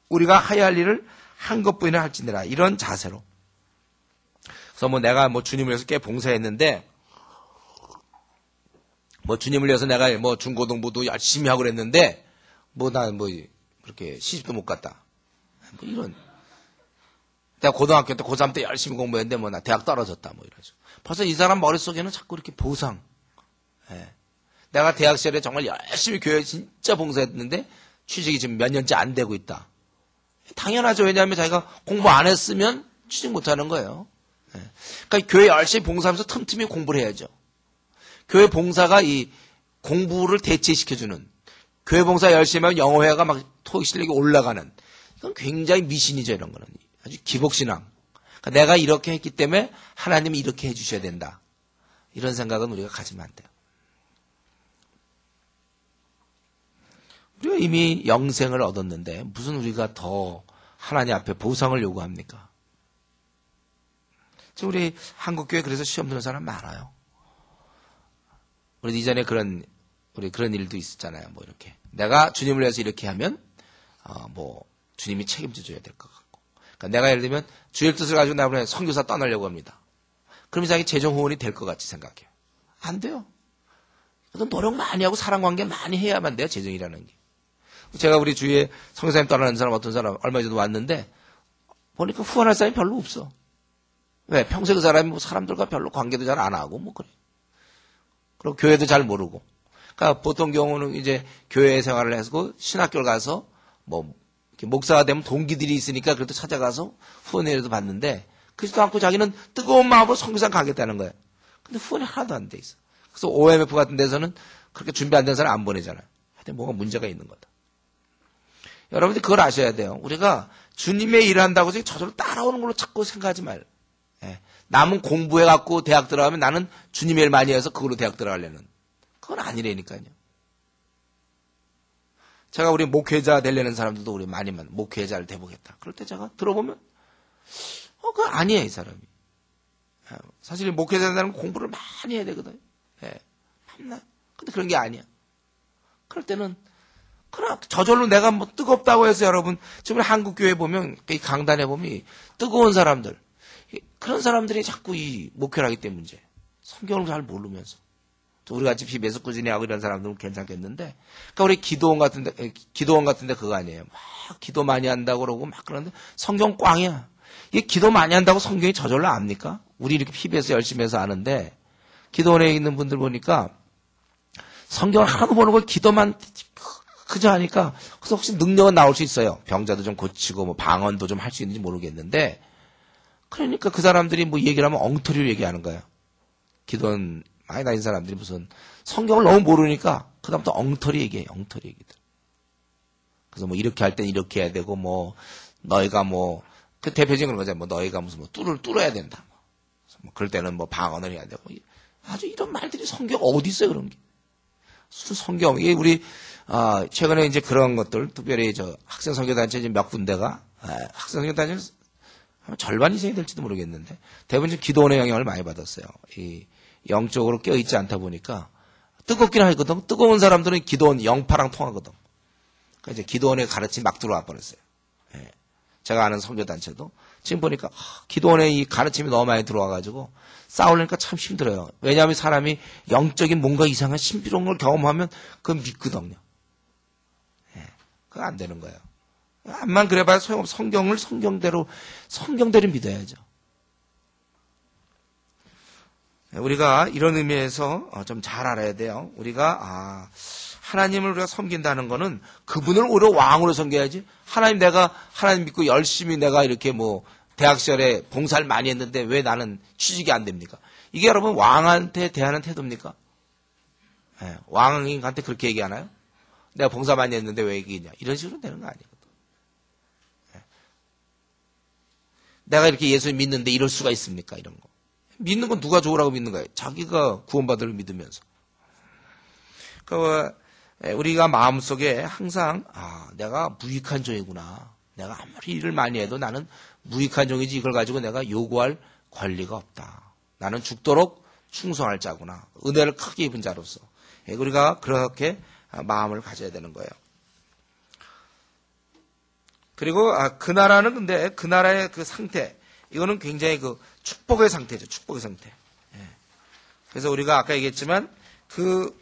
우리가 하야 할 일을 한 것뿐이나 할지니라 이런 자세로. 그래서 뭐 내가 뭐 주님을 위해서 꽤 봉사했는데 뭐 주님을 위해서 내가 뭐 중고등부도 열심히 하고 그랬는데 뭐 난 뭐 그렇게 시집도 못 갔다. 뭐 이런. 내가 고등학교 때 고3 때 열심히 공부했는데 뭐 나 대학 떨어졌다 뭐 이러죠. 벌써 이 사람 머릿속에는 자꾸 이렇게 보상. 내가 대학 시절에 정말 열심히 교회에 진짜 봉사했는데 취직이 지금 몇 년째 안 되고 있다. 당연하죠. 왜냐하면 자기가 공부 안 했으면 취직 못 하는 거예요. 그러니까 교회 열심히 봉사하면서 틈틈이 공부를 해야죠. 교회 봉사가 이 공부를 대체시켜주는, 교회 봉사 열심히 하면 영어회화가 막 토익 실력이 올라가는, 이건 굉장히 미신이죠. 이런 거는 아주 기복신앙. 그러니까 내가 이렇게 했기 때문에 하나님이 이렇게 해주셔야 된다. 이런 생각은 우리가 가지면 안 돼요. 우리가 이미 영생을 얻었는데 무슨 우리가 더 하나님 앞에 보상을 요구합니까? 지금 우리 한국교회 그래서 시험 드는 사람 많아요. 우리 이전에 그런 일도 있었잖아요. 뭐 이렇게 내가 주님을 위해서 이렇게 하면 뭐 주님이 책임져 줘야 될 것 같고. 그러니까 내가 예를 들면 주의 뜻을 가지고 나중에 선교사 떠나려고 합니다. 그럼 자기 재정 후원이 될 것 같이 생각해요. 안 돼요. 그래서 노력 많이 하고 사랑 관계 많이 해야만 돼요. 재정이라는 게. 제가 우리 주위에 선교사님 떠나는 사람 어떤 사람 얼마 전에 왔는데 보니까 후원할 사람이 별로 없어. 왜? 평소에 그 사람이 뭐 사람들과 별로 관계도 잘 안 하고 뭐 그래. 그리고 교회도 잘 모르고. 그러니까 보통 경우는 이제 교회 생활을 해서 신학교를 가서 뭐 이렇게 목사가 되면 동기들이 있으니까 그래도 찾아가서 후원회라도 받는데 그렇지도 않고 자기는 뜨거운 마음으로 선교사 가겠다는 거예요. 근데 후원이 하나도 안 돼 있어. 그래서 OMF 같은 데서는 그렇게 준비 안 된 사람 안 보내잖아요. 하여튼 뭐가 문제가 있는 거다. 여러분들 그걸 아셔야 돼요. 우리가 주님의 일을 한다고 해서 저절로 따라오는 걸로 자꾸 생각하지 말아요. 남은 공부해갖고 대학 들어가면 나는 주님의 일 많이 해서 그걸로 대학 들어가려는. 그건 아니라니까요. 제가 우리 목회자 되려는 사람들도 우리 많이 목회자를 돼보겠다. 그럴 때 제가 들어보면 그거 아니에요, 이 사람이. 사실 목회자 된다는 건 공부를 많이 해야 되거든. 예. 맨날. 근데 그런 게 아니야. 그럴 때는, 그럼 저절로 내가 뭐 뜨겁다고 해서 여러분, 지금 한국교회 보면, 이 강단에 보면 이 뜨거운 사람들, 그런 사람들이 자꾸 이 목회를 하기 때문에 문제. 성경을 잘 모르면서. 우리 같이 비배서 꾸준히 하고 이런 사람들은 괜찮겠는데, 그러니까 우리 기도원 같은데 그거 아니에요. 막 기도 많이 한다고 그러고 막 그러는데 성경 꽝이야. 이게 기도 많이 한다고 성경이 저절로 압니까? 우리 이렇게 피배서 열심히 해서 아는데, 기도원에 있는 분들 보니까 성경을 하나도 모르고 기도만 그저 하니까, 그래서 혹시 능력은 나올 수 있어요. 병자도 좀 고치고 뭐 방언도 좀 할 수 있는지 모르겠는데, 그러니까 그 사람들이 뭐 얘기를 하면 엉터리로 얘기하는 거야. 기도원 많이 다닌 사람들이 무슨 성경을 너무 모르니까 그다음부터 엉터리 얘기해, 엉터리 얘기들. 그래서 뭐 이렇게 할 땐 이렇게 해야 되고 뭐 너희가 뭐 그 대표적인 그런 거잖아. 뭐 너희가 무슨 뭐 뚫을 뚫어야 된다. 뭐 그럴 때는 뭐 방언을 해야 되고 아주 이런 말들이 성경 어디 있어요 그런 게. 무슨 성경 이게 우리 최근에 이제 그런 것들 특별히 저 학생 선교 단체 몇 군데가 학생 선교 단체 절반 이상이 될지도 모르겠는데 대부분 지금 기도원의 영향을 많이 받았어요. 이 영적으로 껴있지 않다 보니까 뜨겁긴 하거든. 뜨거운 사람들은 기도원 영파랑 통하거든. 그러니까 이제 기도원의 가르침이 막 들어와 버렸어요. 예. 제가 아는 선교단체도 지금 보니까 기도원의 이 가르침이 너무 많이 들어와가지고 싸우려니까 참 힘들어요. 왜냐하면 사람이 영적인 뭔가 이상한 신비로운 걸 경험하면 그건 믿거든요. 예. 그거 안 되는 거예요. 암만 그래봐야 소용없어. 성경을 성경대로 믿어야죠. 우리가 이런 의미에서 좀 잘 알아야 돼요. 우리가 하나님을 우리가 섬긴다는 거는 그분을 오히려 왕으로 섬겨야지. 내가 하나님 믿고 열심히 내가 이렇게 뭐 대학 시절에 봉사를 많이 했는데 왜 나는 취직이 안 됩니까? 이게 여러분 왕한테 대하는 태도입니까? 네, 왕한테 그렇게 얘기하나요? 내가 봉사 많이 했는데 왜 얘기했냐? 이런 식으로 되는 거 아니거든. 네. 내가 이렇게 예수 믿는데 이럴 수가 있습니까? 이런 거. 믿는 건 누가 좋으라고 믿는 거예요? 자기가 구원받을 믿으면서. 그러니까 우리가 마음속에 항상 내가 무익한 종이구나. 내가 아무리 일을 많이 해도 나는 무익한 종이지 이걸 가지고 내가 요구할 권리가 없다. 나는 죽도록 충성할 자구나. 은혜를 크게 입은 자로서. 우리가 그렇게 마음을 가져야 되는 거예요. 그리고 그 나라는 근데 그 나라의 그 상태 이거는 굉장히 그 축복의 상태죠. 축복의 상태. 그래서 우리가 아까 얘기했지만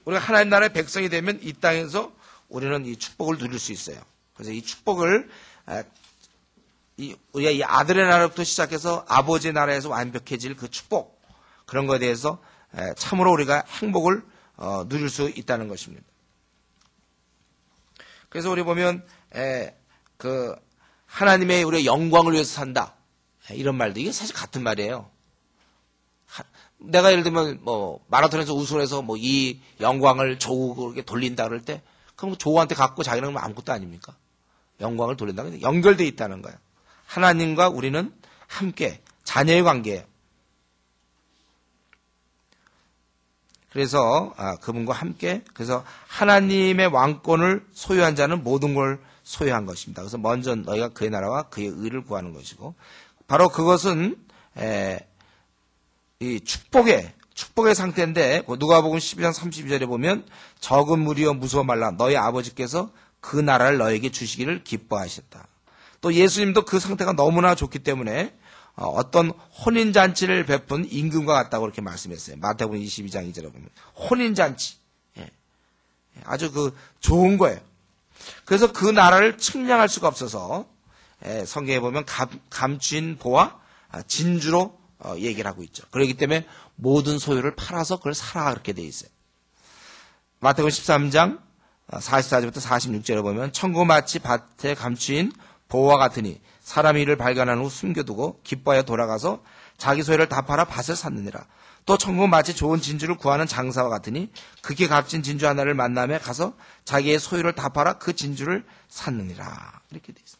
우리가 하나님 나라의 백성이 되면 이 땅에서 우리는 이 축복을 누릴 수 있어요. 그래서 이 축복을 우리가 이 아들의 나라부터 시작해서 아버지의 나라에서 완벽해질 그 축복 그런 거에 대해서 참으로 우리가 행복을 누릴 수 있다는 것입니다. 그래서 우리 보면 그 하나님의 우리의 영광을 위해서 산다. 이런 말도 이게 사실 같은 말이에요. 내가 예를 들면 뭐 마라톤에서 우승을 해서 뭐 이 영광을 조우에게 돌린다 그럴 때 그럼 조우한테 갖고 자기는 아무것도 아닙니까? 영광을 돌린다. 연결되어 있다는 거예요. 하나님과 우리는 함께 자녀의 관계예요. 그래서 그분과 함께 그래서 하나님의 왕권을 소유한 자는 모든 걸 소유한 것입니다. 그래서 먼저 너희가 그의 나라와 그의 의를 구하는 것이고 바로 그것은 이 축복의 상태인데 누가복음 12장 32절에 보면 적은 무리여 무서워 말라 너희 아버지께서 그 나라를 너에게 주시기를 기뻐하셨다. 또 예수님도 그 상태가 너무나 좋기 때문에 어떤 혼인잔치를 베푼 임금과 같다고 그렇게 말씀했어요. 마태복음 22장 2절에 보면 혼인잔치 아주 그 좋은 거예요. 그래서 그 나라를 측량할 수가 없어서 성경에 보면 감추인 보와 진주로 얘기를 하고 있죠. 그렇기 때문에 모든 소유를 팔아서 그걸 사라 그렇게 돼 있어요. 마태복음 13장 44절부터 46절에 보면 천국 마치 밭에 감추인 보와 같으니 사람이 이를 발견한 후 숨겨두고 기뻐하여 돌아가서 자기 소유를 다 팔아 밭을 샀느니라. 또 천국 마치 좋은 진주를 구하는 장사와 같으니 극히 값진 진주 하나를 만남에 가서 자기의 소유를 다 팔아 그 진주를 샀느니라. 이렇게 돼 있어요.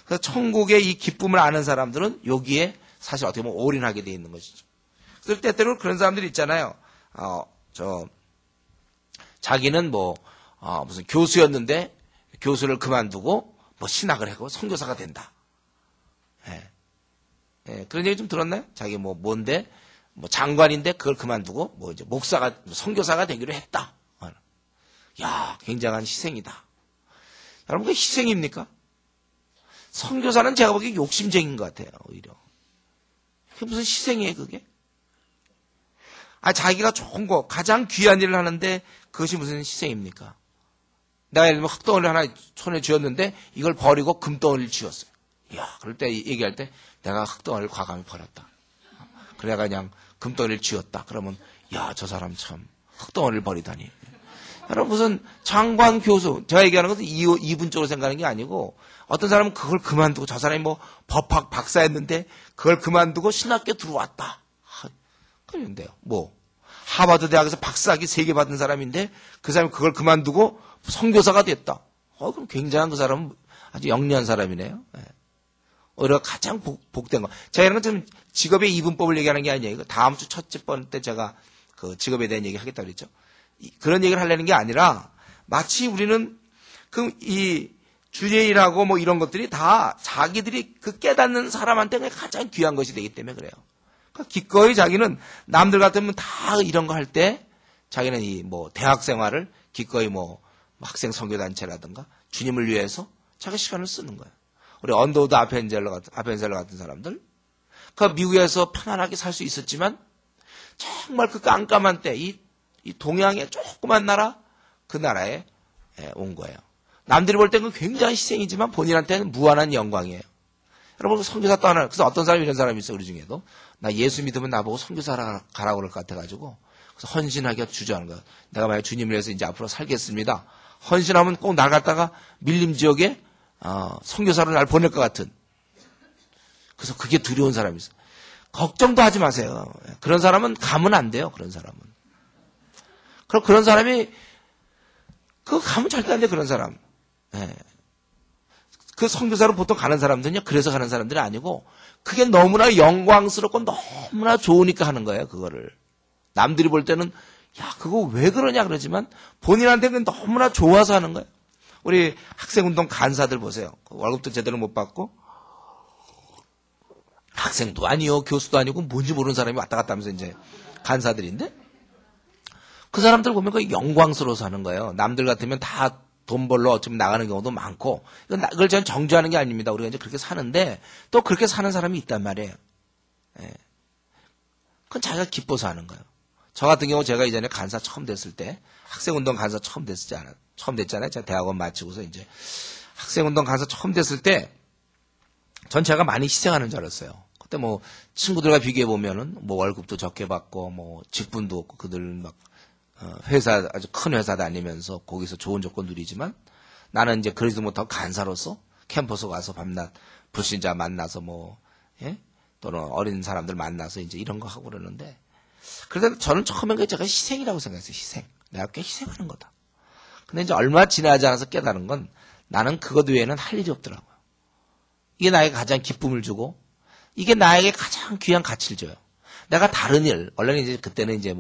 그래서 천국의 이 기쁨을 아는 사람들은 여기에 사실 어떻게 보면 올인하게 돼 있는 것이죠. 그래서 때때로 그런 사람들이 있잖아요. 자기는 무슨 교수였는데 교수를 그만두고 신학을 하고 선교사가 된다. 예, 그런 얘기 좀 들었나요? 자기 뭔데? 장관인데 그걸 그만두고 이제 목사가 선교사가 되기로 했다. 야, 굉장한 희생이다. 여러분, 그게 희생입니까? 선교사는 제가 보기에 욕심쟁인 것 같아요, 오히려. 그게 무슨 희생이에요, 그게? 자기가 좋은 거, 가장 귀한 일을 하는데 그것이 무슨 희생입니까? 내가 예를 들면 흙덩어리를 하나 손에 쥐었는데 이걸 버리고 금덩어리를 쥐었어요. 이야, 그럴 때 얘기할 때 내가 흙덩어리를 과감히 버렸다. 그래, 내가 그냥 금덩어리를 쥐었다. 그러면, 야, 저 사람 참 흙덩어리를 버리다니. 여러분, 무슨 장관, 교수, 제가 얘기하는 것은 이분적으로 생각하는 게 아니고, 어떤 사람은 그걸 그만두고, 저 사람이 법학 박사였는데, 그걸 그만두고 신학교 들어왔다. 그런데요, 하버드 대학에서 박사학위 3개 받은 사람인데, 그 사람이 그걸 그만두고 선교사가 됐다. 그럼 굉장한 그 사람은 아주 영리한 사람이네요. 네. 오히려 가장 복된 거. 제가 이런 건 좀 직업의 이분법을 얘기하는 게 아니에요. 다음 주 첫째 번 때 제가 그 직업에 대한 얘기 하겠다고 그랬죠. 그런 얘기를 하려는 게 아니라 마치 우리는 이 주례일하고 이런 것들이 다 자기들이 그 깨닫는 사람한테 가장 귀한 것이 되기 때문에 그래요. 그러니까 기꺼이 자기는 남들 같으면 다 이런 거 할 때 자기는 대학 생활을 기꺼이 학생 선교단체라든가 주님을 위해서 자기 시간을 쓰는 거예요. 우리 언더우드 아펜젤러 같은 사람들. 그 미국에서 편안하게 살 수 있었지만 정말 그 깜깜한 때 이 동양의 조그만 나라 그 나라에 온 거예요. 남들이 볼 때는 굉장히 희생이지만 본인한테는 무한한 영광이에요. 여러분 선교사 또 하나. 그래서 어떤 사람이 이런 사람이 있어요. 우리 중에도. 나 예수 믿으면 나보고 선교사 가라고 그럴 것 같아가지고 그래서 헌신하게 주저하는 거예요. 내가 만약 주님을 위해서 이제 앞으로 살겠습니다. 헌신하면 꼭 날 갖다가 밀림 지역에 선교사로 날 보낼 것 같은. 그래서 그게 두려운 사람이 있어요. 걱정도 하지 마세요. 그런 사람은 가면 안 돼요. 그런 사람은. 그럼 그런 사람이 그거 가면 절대 안 돼. 그런 사람. 그 선교사로 보통 가는 사람들은요. 그래서 가는 사람들이 아니고 그게 너무나 영광스럽고 너무나 좋으니까 하는 거예요. 그거를. 남들이 볼 때는 야 그거 왜 그러냐 그러지만 본인한테는 너무나 좋아서 하는 거예요. 우리 학생운동 간사들 보세요. 월급도 제대로 못 받고 학생도 아니요 교수도 아니고 뭔지 모르는 사람이 왔다 갔다 하면서 이제 간사들인데 그 사람들 보면 그 영광스러워서 하는 거예요. 남들 같으면 다 돈 벌러 어쩌면 나가는 경우도 많고 그걸 저는 정죄하는 게 아닙니다. 우리가 이제 그렇게 사는데 또 그렇게 사는 사람이 있단 말이에요. 그건 자기가 기뻐서 하는 거예요. 저 같은 경우 제가 이전에 간사 처음 됐을 때 학생운동 간사 처음 됐잖아요. 제가 대학원 마치고서 이제 학생운동 간사 처음 됐을 때 전 제가 많이 희생하는 줄 알았어요. 그때 친구들과 비교해 보면은 월급도 적게 받고 직분도 없고 그들 회사 아주 큰 회사 다니면서 거기서 좋은 조건 누리지만 나는 이제 그러지도 못하고 간사로서 캠퍼스 가서 밤낮 불신자 만나서 또는 어린 사람들 만나서 이제 이런 거 하고 그러는데 그래서 저는 처음엔 제가 희생이라고 생각했어요. 희생. 내가 꽤 희생하는 거다. 근데 이제 얼마 지나지 않아서 깨달은 건 나는 그것 외에는 할 일이 없더라고요. 이게 나에게 가장 기쁨을 주고 이게 나에게 가장 귀한 가치를 줘요. 내가 다른 일, 원래는 이제 그때는 이제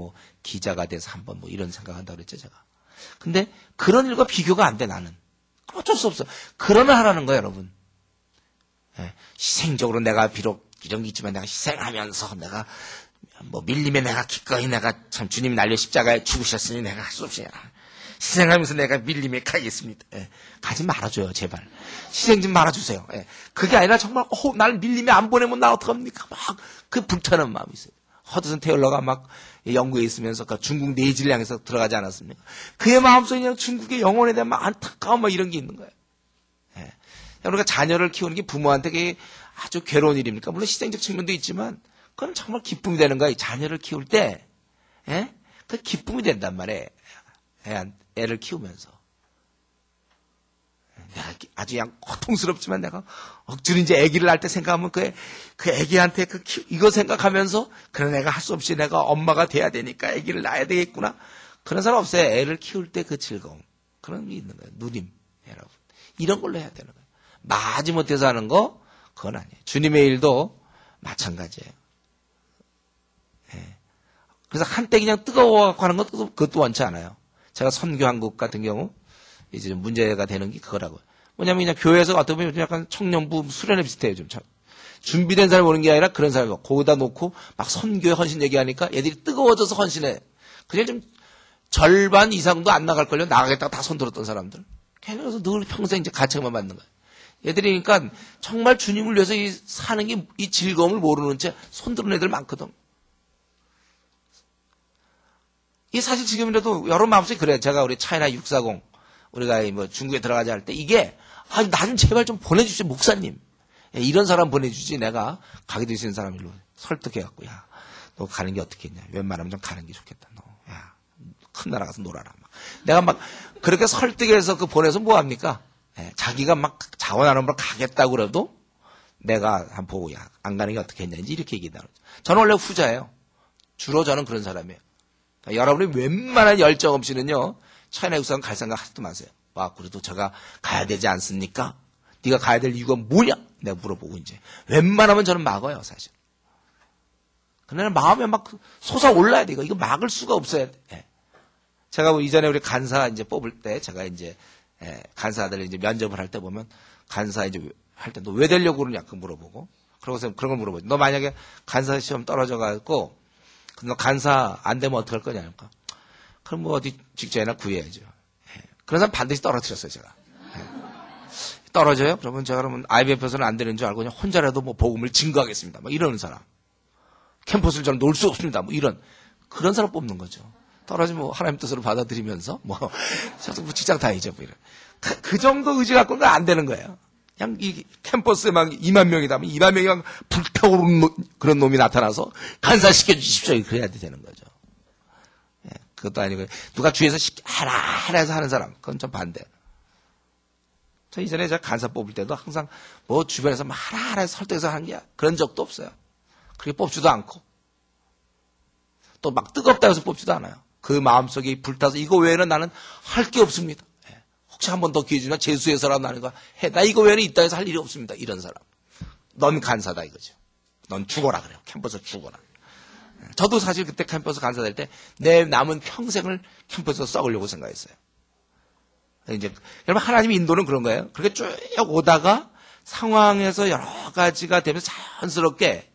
기자가 돼서 한번 이런 생각한다고 그랬죠, 제가. 근데 그런 일과 비교가 안 돼, 나는. 어쩔 수 없어. 그러면 하라는 거예요, 여러분. 희생적으로 내가 비록 이런 게 있지만 내가 희생하면서 내가 밀림에 내가 기꺼이 내가 참 주님이 날려 십자가에 죽으셨으니 내가 할 수 없이 희생하면서 내가 밀림에 가겠습니다. 가지 말아줘요, 제발. 희생 좀 말아주세요. 그게 아니라 정말 날 밀림에 안 보내면 나 어떡합니까? 막 그 불타는 마음이 있어요. 허드슨 테일러가 막 영국에 있으면서 그 중국 내지를 향해서 들어가지 않았습니까? 그의 마음속에 그냥 중국의 영혼에 대한 안타까움 이런 게 있는 거예요. 우리가 자녀를 키우는 게 부모한테 그게 아주 괴로운 일입니까? 물론 희생적 측면도 있지만 그건 정말 기쁨이 되는 거예요. 자녀를 키울 때, 그 기쁨이 된단 말이에요. 애를 키우면서. 내가 아주 그냥 고통스럽지만 내가 억지로 이제 아기를 낳을 때 생각하면 그 아기한테 이거 생각하면서 그래 내가 할 수 없이 내가 엄마가 돼야 되니까 아기를 낳아야 되겠구나. 그런 사람 없어요. 애를 키울 때 그 즐거움. 그런 게 있는 거예요. 누림, 여러분. 이런 걸로 해야 되는 거예요. 마지못해서 하는 거, 그건 아니에요. 주님의 일도 마찬가지예요. 그래서 한때 그냥 뜨거워갖고 하는 것도 그것도 원치 않아요. 제가 선교한국 같은 경우 이제 문제가 되는 게 그거라고요. 뭐냐면 그냥 교회에서 어떻게 보면 약간 청년부 수련회 비슷해요. 좀 준비된 사람이 오는 게 아니라 그런 사람이 거기다 놓고 막 선교에 헌신 얘기하니까 애들이 뜨거워져서 헌신해. 그냥 좀 절반 이상도 안 나갈걸요. 나가겠다고 다 손들었던 사람들. 그래서 늘 평생 이제 가책만 받는 거야. 애들이니까 정말 주님을 위해서 사는 게 이 즐거움을 모르는 채 손드는 애들 많거든. 이 사실 지금이라도 여러분 마음속에 그래요. 제가 우리 차이나 640 우리가 뭐 중국에 들어가자 할 때 이게 나 좀 제발 좀 보내주십시오 목사님. 이런 사람 보내주지 내가 가게 되시는 사람 일로 설득해갖고 야 너 가는 게 어떻겠냐. 웬만하면 좀 가는 게 좋겠다. 너 야 큰 나라 가서 놀아라. 막. 내가 막 그렇게 설득해서 그 보내서 뭐 합니까? 자기가 막 자원하는 걸 가겠다고 그래도 내가 한번 보고 야 안 가는 게 어떻겠냐 이렇게 얘기한다. 저는 원래 후자예요. 주로 저는 그런 사람이에요. 그러니까 여러분이 웬만한 열정 없이는요 차이나 육상 갈 생각 하지도 마세요. 와 그래도 제가 가야 되지 않습니까? 네가 가야 될 이유가 뭐냐? 내가 물어보고 이제 웬만하면 저는 막아요 사실. 그날 마음에 막 솟아올라야 돼. 이거 막을 수가 없어야 돼. 제가 이전에 우리 간사 이제 뽑을 때 제가 이제 간사들 이제 면접을 할 때 보면 간사 이제 할 때 너 왜 되려고 그러냐 그 물어보고 그러고서 그런 걸 물어보죠. 너 만약에 간사 시험 떨어져 가지고 너 간사 안 되면 어떡할 거냐 그러니까 그럼 뭐 어디 직장이나 구해야죠. 그런 사람 반드시 떨어뜨렸어요 제가. 떨어져요? 그러면 제가 그러면 IBF에서는 안 되는 줄 알고 그냥 혼자라도 뭐 복음을 증거하겠습니다. 막 이러는 사람. 캠퍼스를 저는 놓을 수 없습니다. 뭐 이런 그런 사람 뽑는 거죠. 떨어지면 뭐 하나님 뜻으로 받아들이면서 뭐 직장 다니죠. 뭐 이런 그 정도 의지 갖고는 안 되는 거예요. 그냥 이 캠퍼스에 막 2만 명이다. 2만 명이 막 불타오르는 그런 놈이 나타나서 간사시켜 주십시오. 그래야 되는 거죠. 그것도 아니고 누가 주위에서 하라 해서 하는 사람 그건 좀 반대. 저 이전에 제가 간사 뽑을 때도 항상 뭐 주변에서 막 하라 해서 설득해서 하는 게 그런 적도 없어요. 그렇게 뽑지도 않고 또 막 뜨겁다 해서 뽑지도 않아요. 그 마음속에 불타서 이거 외에는 나는 할 게 없습니다. 혹시 한 번 더 기회 주나 재수해서라도 나는 거 해. 나 이거 외에는 있다 해서 할 일이 없습니다. 이런 사람. 넌 간사다 이거죠. 넌 죽어라 그래요. 캠퍼스 죽어라. 저도 사실 그때 캠퍼스 간사 될 때 내 남은 평생을 캠퍼스에서 썩으려고 생각했어요. 이제 여러분 하나님 인도는 그런 거예요. 그렇게 쭉 오다가 상황에서 여러 가지가 되면서 자연스럽게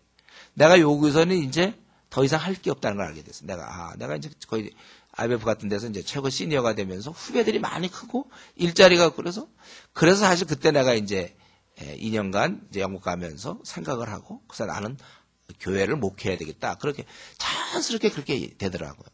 내가 여기서는 이제 더 이상 할 게 없다는 걸 알게 됐어요. 내가 이제 거의 IBF 같은 데서 이제 최고 시니어가 되면서 후배들이 많이 크고 일자리가 그래서 사실 그때 내가 이제 2년간 이제 영국 가면서 생각을 하고 그래서 나는 교회를 목회해야 되겠다. 그렇게 자연스럽게 그렇게 되더라고요.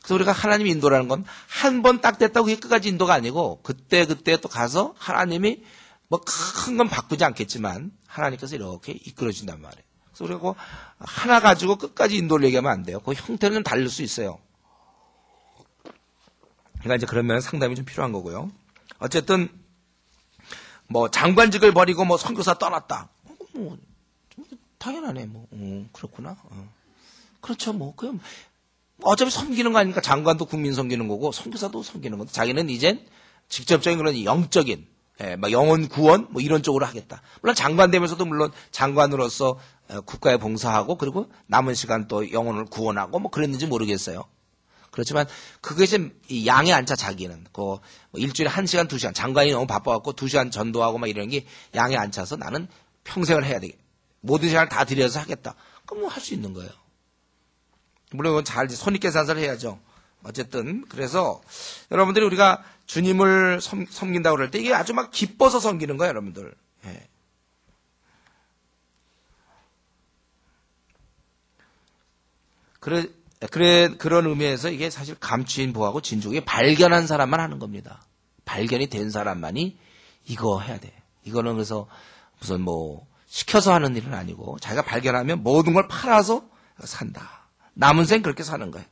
그래서 우리가 하나님 인도라는 건 한 번 딱 됐다고 그게 끝까지 인도가 아니고 그때 또 가서 하나님이 뭐 큰 건 바꾸지 않겠지만 하나님께서 이렇게 이끌어준단 말이에요. 그래서 우리가 하나 가지고 끝까지 인도를 얘기하면 안 돼요. 그 형태는 좀 다를 수 있어요. 그러니까 이제 그런 면은 상담이 좀 필요한 거고요. 어쨌든 뭐 장관직을 버리고 뭐 선교사 떠났다. 뭐 당연하네. 뭐 그렇구나. 그렇죠. 뭐 그냥 어차피 섬기는 거 아닙니까? 장관도 국민 섬기는 거고 선교사도 섬기는 건데 자기는 이젠 직접적인 그런 영적인 막 영혼 구원 뭐 이런 쪽으로 하겠다. 물론 장관 되면서도 물론 장관으로서 국가에 봉사하고 그리고 남은 시간 또 영혼을 구원하고 뭐 그랬는지 모르겠어요. 그렇지만 그게 좀 양에 안 차 자기는 뭐 일주일에 1시간 2시간 장관이 너무 바빠갖고 2시간 전도하고 막 이런 게 양에 안 차서 나는 평생을 해야 되겠다. 모든 시간을 다 들여서 하겠다. 그럼 뭐 할 수 있는 거예요. 물론 이건 잘 손익계산서를 해야죠. 어쨌든 그래서 여러분들이 우리가 주님을 섬긴다고 그럴 때 이게 아주 막 기뻐서 섬기는 거예요, 여러분들. 예. 그런 의미에서 이게 사실 감추인 보하고 진주에 발견한 사람만 하는 겁니다. 발견이 된 사람만이 이거 해야 돼. 이거는 그래서 무슨 뭐 시켜서 하는 일은 아니고 자기가 발견하면 모든 걸 팔아서 산다. 남은 생 그렇게 사는 거예요.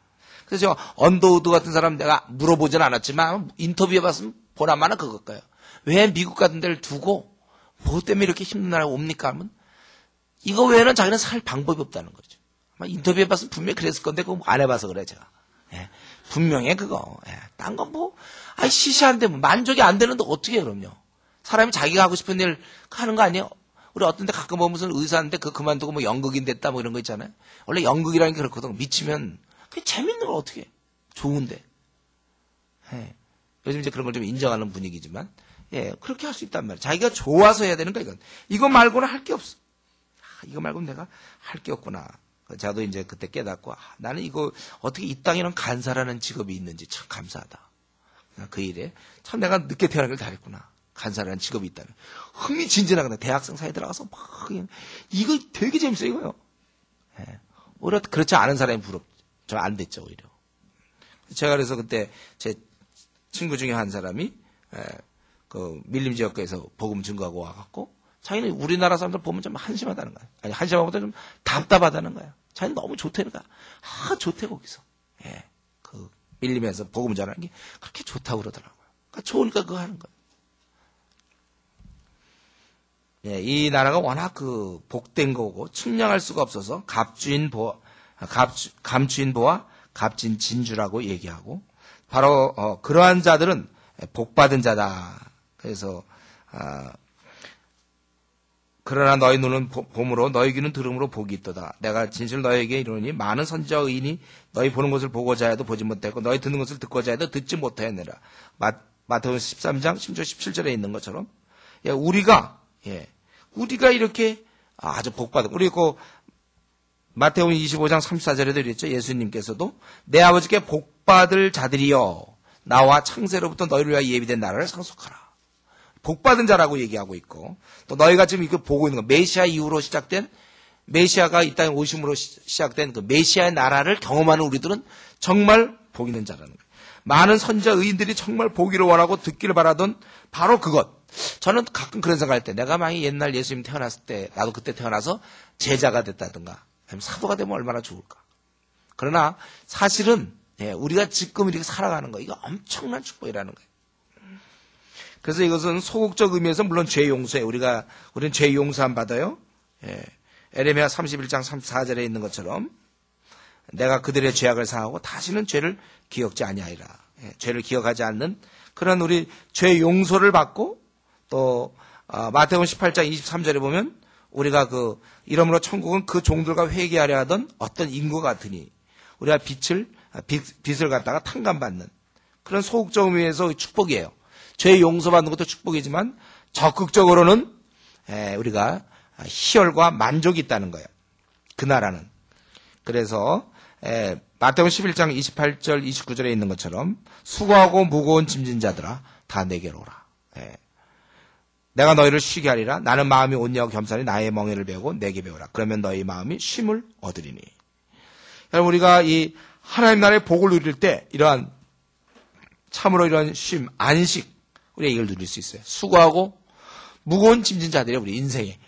그래서 언더우드 같은 사람 내가 물어보진 않았지만 인터뷰해봤으면 보나마나 그걸 거예요. 왜 미국 같은 데를 두고 뭐 때문에 이렇게 힘든 나라에 옵니까 하면 이거 외에는 자기는 살 방법이 없다는 거죠. 아마 인터뷰해봤으면 분명히 그랬을 건데 그거 안 해봐서 그래 제가. 예, 분명해 그거. 예, 딴 건 뭐 시시한데 뭐 만족이 안 되는데 어떻게 해요 그럼요. 사람이 자기가 하고 싶은 일 하는 거 아니에요? 우리 어떤 데 가끔 보면 무슨 의사인데 그만두고 뭐 연극인 됐다 뭐 이런 거 있잖아요. 원래 연극이라는 게 그렇거든. 미치면 그게 재밌는 걸 어떻게 해. 좋은데. 예. 요즘 이제 그런 걸 좀 인정하는 분위기지만 예, 그렇게 할 수 있단 말이에요. 자기가 좋아서 해야 되는 거야, 이건. 이거 말고는 할 게 없어. 이거 말고는 내가 할 게 없구나. 저도 이제 그때 깨닫고, 나는 이거 어떻게 이 땅에는 간사라는 직업이 있는지 참 감사하다. 그 일에 참 내가 늦게 태어난 걸 잘했구나. 간사라는 직업이 있다는. 흥미진진하거나 대학생 사이에 들어가서 막 그냥 이거 되게 재밌어요, 이거요. 예. 오히려 그렇지 않은 사람이 부럽죠. 저 안 됐죠, 오히려. 제가 그래서 그때 제 친구 중에 한 사람이 그 밀림 지역에서 복음 증거하고 와갖고 자기는 우리나라 사람들 보면 좀 한심하다는 거야. 아니 한심하고도 좀 답답하다는 거야. 자기는 너무 좋다는 거야. 좋대 거기서. 예, 그 밀림에서 복음 전하는 게 그렇게 좋다고 그러더라고요. 그러니까 좋으니까 그거 하는 거야. 예, 이 나라가 워낙 그 복된 거고 측량할 수가 없어서 감주인 보와 값진 진주라고 얘기하고 바로 그러한 자들은 복받은 자다. 그래서 그러나 너희 눈은 봄으로 너희 귀는 들음으로 복이 있도다. 내가 진실 너희에게 이르노니 많은 선지자 의인이 너희 보는 것을 보고자 해도 보지 못했고 너희 듣는 것을 듣고자 해도 듣지 못하였느라. 마태복음 13장 10절 17절에 있는 것처럼 우리가 이렇게 아주 복받은 우리 그 마태복음 25장 34절에도 이랬죠. 예수님께서도 내 아버지께 복받을 자들이여 나와 창세로부터 너희를 위하여 예비된 나라를 상속하라. 복받은 자라고 얘기하고 있고 또 너희가 지금 이거 보고 있는 거 메시아 이후로 시작된 메시아가 이 땅에 오심으로 시작된 그 메시아의 나라를 경험하는 우리들은 정말 복 있는 자라는 거예요. 많은 선지자 의인들이 정말 보기를 원하고 듣기를 바라던 바로 그것. 저는 가끔 그런 생각할 때 내가 만약 옛날 예수님 태어났을 때 나도 그때 태어나서 제자가 됐다든가 아니면 사도가 되면 얼마나 좋을까. 그러나 사실은 우리가 지금 이렇게 살아가는 거 이거 엄청난 축복이라는 거예요. 그래서 이것은 소극적 의미에서 물론 죄 용서예요. 우리는 죄 용서함 받아요. 에레미야 31장 34절에 있는 것처럼 내가 그들의 죄악을 사하고 다시는 죄를 기억지 아니하리라. 죄를 기억하지 않는 그런 우리 죄 용서를 받고 또 마태복음 18장 23절에 보면 우리가 이러므로 천국은 그 종들과 회개하려 하던 어떤 인구 같으니 우리가 빚을 갖다가 탕감받는 그런 소극적 의미에서 축복이에요. 죄 용서받는 것도 축복이지만 적극적으로는 우리가 희열과 만족이 있다는 거예요. 그 나라는. 그래서 마태복음 11장 28절 29절에 있는 것처럼 수고하고 무거운 짐진 자들아 다 내게로 오라. 내가 너희를 쉬게 하리라. 나는 마음이 온유하고 겸손히 나의 멍에를 베고 내게 배우라. 그러면 너희 마음이 쉼을 얻으리니. 여러분 우리가 이 하나님 나라의 복을 누릴 때 이러한 참으로 이런 쉼, 안식 우리가 이걸 누릴 수 있어요. 수고하고 무거운 짐진 자들이 우리 인생에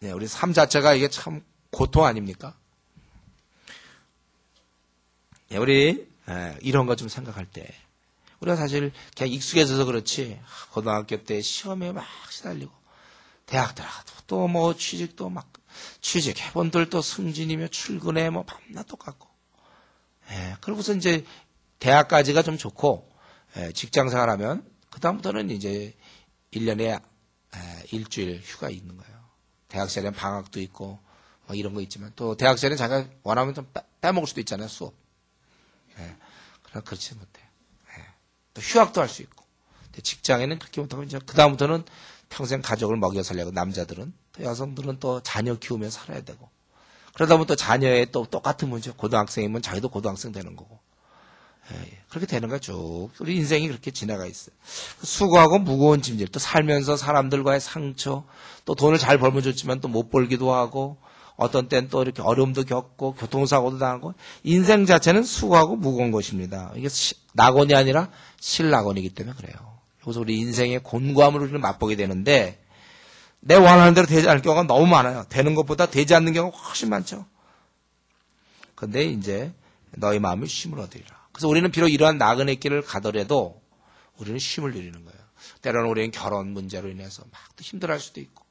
우리 삶 자체가 이게 참 고통 아닙니까? 우리 이런 거 좀 생각할 때 우리가 사실 그냥 익숙해져서 그렇지 고등학교 때 시험에 막 시달리고 대학 들어가도 또 뭐 취직도 막 취직해본들 또 승진이며 출근해 뭐 밤낮 똑같고 그러고서 이제 대학까지가 좀 좋고 직장 생활하면 그다음부터는 이제 1년에 일주일 휴가 있는 거예요. 대학 시절에는 방학도 있고 뭐 이런 거 있지만 또 대학 시절에는 자기가 원하면 좀 빼먹을 수도 있잖아요. 수업. 그러나 그렇지 못해. 또 휴학도 할 수 있고. 직장에는 그렇게 못하고 이제 그다음부터는 평생 가족을 먹여 살려고 남자들은 또 여성들은 또 자녀 키우며 살아야 되고 그러다 보면 또 자녀의 또 똑같은 문제 고등학생이면 자기도 고등학생 되는 거고 그렇게 되는 거야 쭉. 우리 인생이 그렇게 지나가 있어요. 수고하고 무거운 짐질 또 살면서 사람들과의 상처 또 돈을 잘 벌면 좋지만 또 못 벌기도 하고 어떤 때는 또 이렇게 어려움도 겪고 교통사고도 당하고 인생 자체는 수고하고 무거운 것입니다. 이게 낙원이 아니라 실낙원이기 때문에 그래요. 그래서 우리 인생의 곤고함을 우리는 맛보게 되는데 내 원하는 대로 되지 않을 경우가 너무 많아요. 되는 것보다 되지 않는 경우가 훨씬 많죠. 그런데 이제 너희 마음이 쉼을 얻으리라. 그래서 우리는 비록 이러한 나그네 길을 가더라도 우리는 쉼을 누리는 거예요. 때로는 우리는 결혼 문제로 인해서 막 또 힘들어할 수도 있고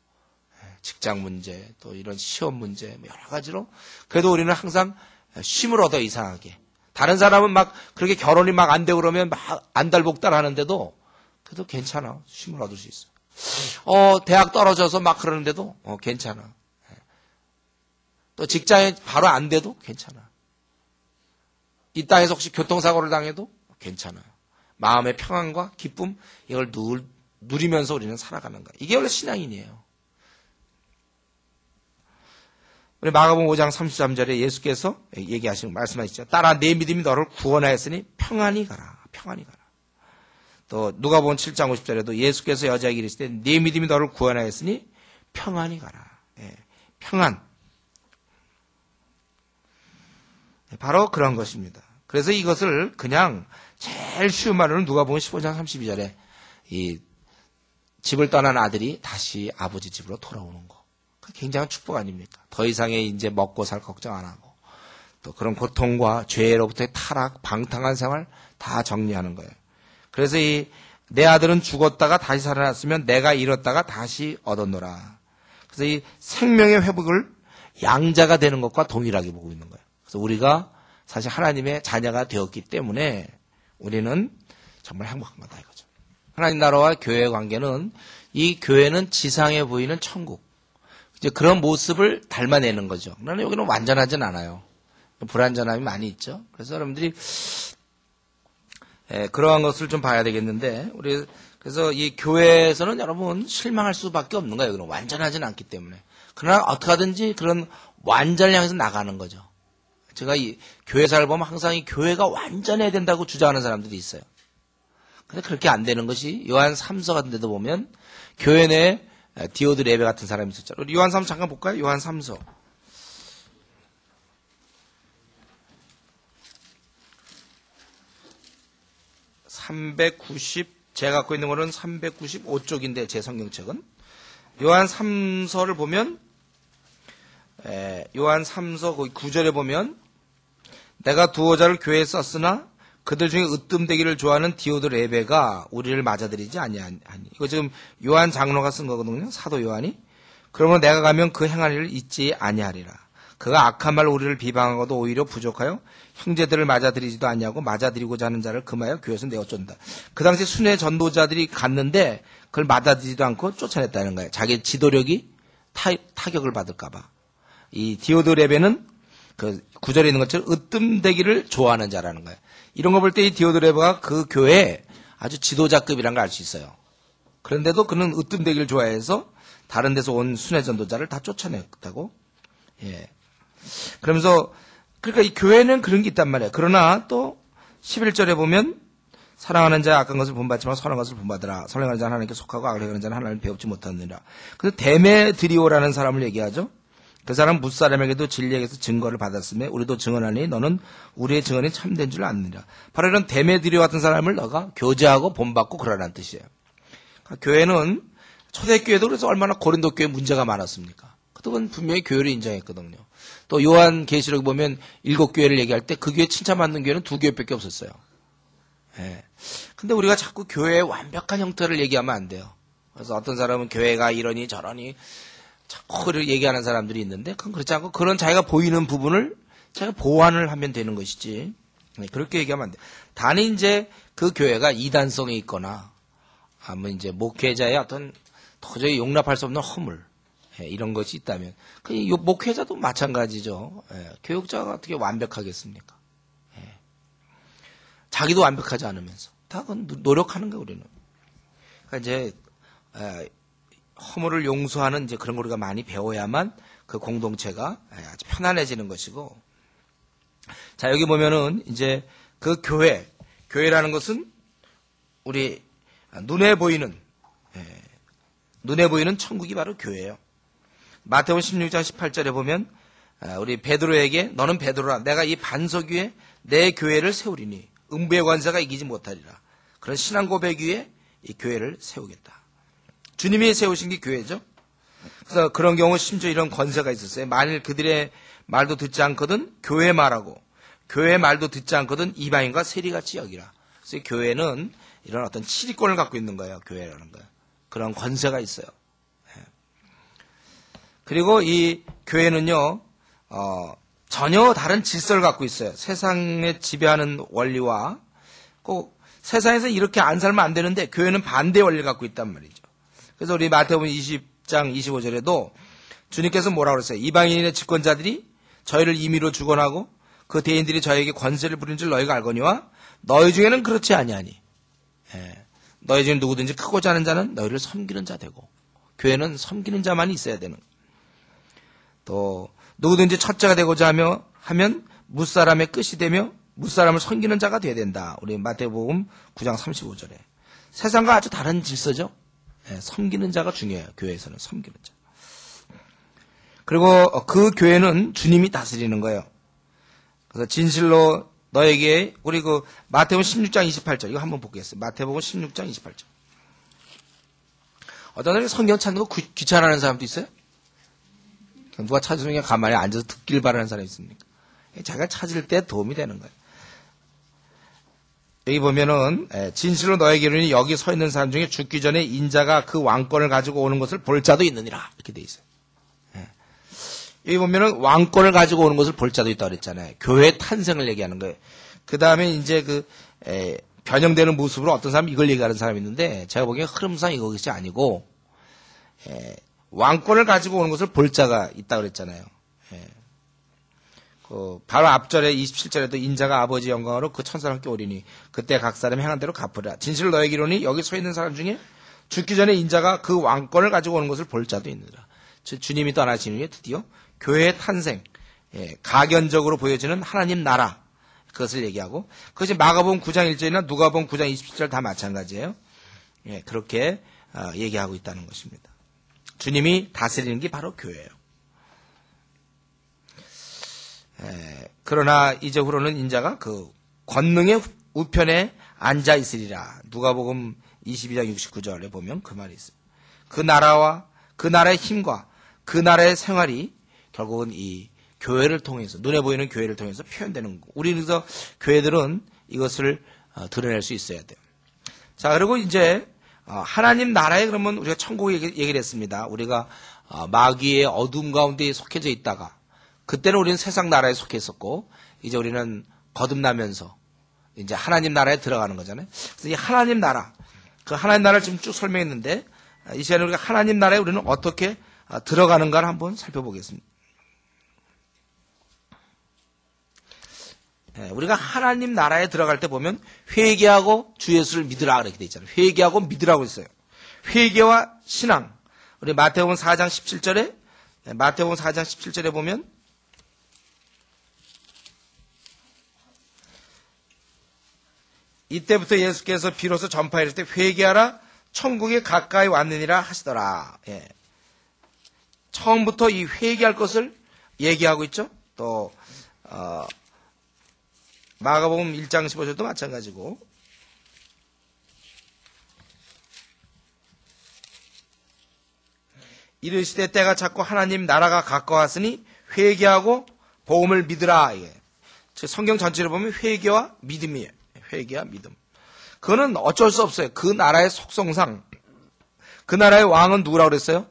직장 문제 또 이런 시험 문제 여러 가지로 그래도 우리는 항상 쉼을 얻어 이상하게. 다른 사람은 막 그렇게 결혼이 막 안 되고 그러면 막 안달복달 하는데도 그래도 괜찮아. 쉼을 얻을 수 있어. 대학 떨어져서 막 그러는데도 괜찮아. 또 직장에 바로 안 돼도 괜찮아. 이 땅에서 혹시 교통사고를 당해도 괜찮아요. 마음의 평안과 기쁨 이걸 누리면서 우리는 살아가는 거예요. 이게 원래 신앙인이에요. 우리 마가복음 5장 33절에 예수께서 얘기하시는 말씀하시죠. 따라 내 믿음이 너를 구원하였으니 평안히 가라. 평안히 가라. 또 누가복음 7장 50절에도 예수께서 여자에게 이르시되 내 믿음이 너를 구원하였으니 평안히 가라. 예, 평안. 바로 그런 것입니다. 그래서 이것을 그냥 제일 쉬운 말로는 누가복음 15장 32절에 이 집을 떠난 아들이 다시 아버지 집으로 돌아오는 거. 굉장한 축복 아닙니까? 더 이상의 이제 먹고 살 걱정 안 하고 또 그런 고통과 죄로부터의 타락, 방탕한 생활 다 정리하는 거예요. 그래서 내 아들은 죽었다가 다시 살아났으면 내가 잃었다가 다시 얻었노라. 그래서 이 생명의 회복을 양자가 되는 것과 동일하게 보고 있는 거예요. 그래서 우리가 사실 하나님의 자녀가 되었기 때문에 우리는 정말 행복한 거다 이거죠. 하나님 나라와 교회의 관계는 이 교회는 지상에 보이는 천국. 이제 그런 모습을 닮아내는 거죠. 그러나 여기는 완전하진 않아요. 불완전함이 많이 있죠. 그래서 여러분들이 그러한 것을 좀 봐야 되겠는데 그래서 이 교회에서는 여러분 실망할 수밖에 없는 거예요. 여기는 완전하진 않기 때문에. 그러나 어떻게 하든지 그런 완전을 향해서 나가는 거죠. 제가 이 교회사를 보면 항상 이 교회가 완전해야 된다고 주장하는 사람들이 있어요. 근데 그렇게 안 되는 것이 요한 3서 같은 데도 보면 교회 내에 디오드 레베 같은 사람이 있었죠. 우리 요한 3서 잠깐 볼까요? 요한 3서. 제가 갖고 있는 거는 395쪽인데 제 성경책은 요한 3서를 보면 요한 3서 거기 9절에 보면 내가 두어 자를 교회에 썼으나 그들 중에 으뜸되기를 좋아하는 디오드 레베가 우리를 맞아들이지 아니하니. 이거 지금 요한 장로가 쓴 거거든요. 사도 요한이. 그러면 내가 가면 그 행한 일을 잊지 아니하리라. 그가 악한 말로 우리를 비방하고도 오히려 부족하여 형제들을 맞아들이지도 아니하고 맞아들이고자 하는 자를 금하여 교회에서 내어쫓는다. 그 당시 순회 전도자들이 갔는데 그걸 맞아들이지도 않고 쫓아냈다는 거예요. 자기 지도력이 타격을 받을까 봐. 이 디오드 레베는 그 구절에 있는 것처럼 으뜸되기를 좋아하는 자라는 거예요. 이런 거 볼 때 이 디오드 레베가 그 교회에 아주 지도자급이라는 걸 알 수 있어요. 그런데도 그는 으뜸되기를 좋아해서 다른 데서 온 순회 전도자를 다 쫓아냈다고. 예. 그러면서 그러니까 이 교회는 그런 게 있단 말이에요. 그러나 또 11절에 보면 사랑하는 자의 악한 것을 본받지만 선한 것을 본받으라. 선행하는 자는 하나님께 속하고 악을 행하는 자는 하나님을 배웁지 못하느니라. 그래서 데메드리오라는 사람을 얘기하죠. 그 사람은 무사람에게도 진리에게서 증거를 받았으며 우리도 증언하니 너는 우리의 증언이 참된 줄 아느니라. 바로 이런 데메드리오 같은 사람을 너가 교제하고 본받고 그러라는 뜻이에요. 그러니까 교회는 초대교회도 그래서 얼마나 고린도 교회 문제가 많았습니까? 그동안 분명히 교회를 인정했거든요. 또 요한 계시록 보면 7교회를 얘기할 때 그 교회 칭찬받는 교회는 2교회밖에 없었어요. 예. 근데 우리가 자꾸 교회의 완벽한 형태를 얘기하면 안 돼요. 그래서 어떤 사람은 교회가 이러니 저러니 자꾸 그렇게 얘기하는 사람들이 있는데 그건 그렇지 않고 그런 자기가 보이는 부분을 자기가 보완을 하면 되는 것이지. 네, 그렇게 얘기하면 안 돼. 단지 이제 그 교회가 이단성이 있거나 아니면 이제 목회자의 어떤 도저히 용납할 수 없는 허물 이런 것이 있다면 그 목회자도 마찬가지죠. 교육자가 어떻게 완벽하겠습니까? 자기도 완벽하지 않으면서 다 그건 노력하는 거예요. 우리는. 그러니까 이제 허물을 용서하는 이제 그런 걸 우리가 많이 배워야만 그 공동체가 아주 편안해지는 것이고. 자, 여기 보면은 이제 그 교회라는 것은 우리 눈에 보이는 천국이 바로 교회예요. 마태복음 16장 18절에 보면 우리 베드로에게 너는 베드로라 내가 이 반석 위에 내 교회를 세우리니 음부의 권세가 이기지 못하리라. 그런 신앙 고백 위에 이 교회를 세우겠다. 주님이 세우신 게 교회죠. 그래서 그런 경우 심지어 이런 권세가 있었어요. 만일 그들의 말도 듣지 않거든 교회 말하고 교회 말도 듣지 않거든 이방인과 세리같이 여기라. 그래서 교회는 이런 어떤 치리권을 갖고 있는 거예요. 교회라는 거예요. 그런 권세가 있어요. 그리고 이 교회는요 전혀 다른 질서를 갖고 있어요. 세상에 지배하는 원리와 꼭 세상에서 이렇게 안 살면 안 되는데 교회는 반대 원리를 갖고 있단 말이죠. 그래서 우리 마태복음 20장 25절에도 주님께서 뭐라고 그랬어요? 이방인의 집권자들이 저희를 임의로 주관하고 그 대인들이 저에게 권세를 부린 줄 너희가 알거니와 너희 중에는 그렇지 아니하니. 너희 중에 누구든지 크고자 하는 자는 너희를 섬기는 자 되고, 교회는 섬기는 자만이 있어야 되는. 또 누구든지 첫째가 되고자 하면 무사람의 끝이 되며 무사람을 섬기는 자가 되어야 된다. 우리 마태복음 9장 35절에. 세상과 아주 다른 질서죠. 섬기는 자가 중요해요. 교회에서는 섬기는 자. 그리고 그 교회는 주님이 다스리는 거예요. 그래서 진실로 너에게, 우리 그 마태복음 16장 28절 이거 한번 보겠습니다. 마태복음 16장 28절. 어떤 사람이 성경 찾는 거 귀찮아하는 사람도 있어요? 누가 찾으면 가만히 앉아서 듣길 바라는 사람이 있습니까? 자기가 찾을 때 도움이 되는 거예요. 여기 보면은 진실로 너에게 이르니 여기 서 있는 사람 중에 죽기 전에 인자가 그 왕권을 가지고 오는 것을 볼 자도 있느니라 이렇게 돼 있어요. 여기 보면은 왕권을 가지고 오는 것을 볼 자도 있다고 그랬잖아요. 교회 탄생을 얘기하는 거예요. 그 다음에 이제 변형되는 모습으로 어떤 사람이 이걸 얘기하는 사람이 있는데, 제가 보기엔 흐름상 이것이 아니고, 왕권을 가지고 오는 것을 볼 자가 있다고 그랬잖아요. 바로 앞절에 27절에도 인자가 아버지 영광으로 그 천사와 함께 오리니 그때 각 사람이 행한 대로 갚으리라. 진실로 너에게 이르노니 여기 서 있는 사람 중에 죽기 전에 인자가 그 왕권을 가지고 오는 것을 볼 자도 있느니라. 주님이 떠나시는 후에 드디어 교회의 탄생, 가견적으로 보여지는 하나님 나라, 그것을 얘기하고, 그것이 마가복음 9장 1절이나 누가복음 9장 27절 다 마찬가지예요. 그렇게 얘기하고 있다는 것입니다. 주님이 다스리는 게 바로 교회예요. 그러나 이제후로는 인자가 그 권능의 우편에 앉아 있으리라. 누가복음 22장 69절에 보면 그 말이 있어요. 그 나라와 그 나라의 힘과 그 나라의 생활이 결국은 이 교회를 통해서, 눈에 보이는 교회를 통해서 표현되는 거. 우리 그래서 교회들은 이것을 드러낼 수 있어야 돼요. 자, 그리고 이제 하나님 나라에, 그러면 우리가 천국 얘기를 했습니다. 우리가 마귀의 어둠 가운데 속해져 있다가, 그때는 우리는 세상 나라에 속해 있었고, 이제 우리는 거듭나면서 이제 하나님 나라에 들어가는 거잖아요. 그래서 이 하나님 나라, 그 하나님 나라를 지금 쭉 설명했는데, 이 시간에 우리가 하나님 나라에 우리는 어떻게 들어가는가를 한번 살펴보겠습니다. 우리가 하나님 나라에 들어갈 때 보면 회개하고 주 예수를 믿으라 이렇게 돼 있잖아요. 회개하고 믿으라고 있어요. 회개와 신앙. 우리 마태복음 4장 17절에 보면 이때부터 예수께서 비로소 전파할 때 회개하라 천국에 가까이 왔느니라 하시더라. 처음부터 이 회개할 것을 얘기하고 있죠. 또 마가복음 1장 15절도 마찬가지고, 이르시되 때가 찼고 하나님 나라가 가까웠으니 회개하고 복음을 믿으라. 성경 전체를 보면 회개와 믿음이에요. 회개와 믿음. 그거는 어쩔 수 없어요. 그 나라의 속성상, 그 나라의 왕은 누구라고 그랬어요?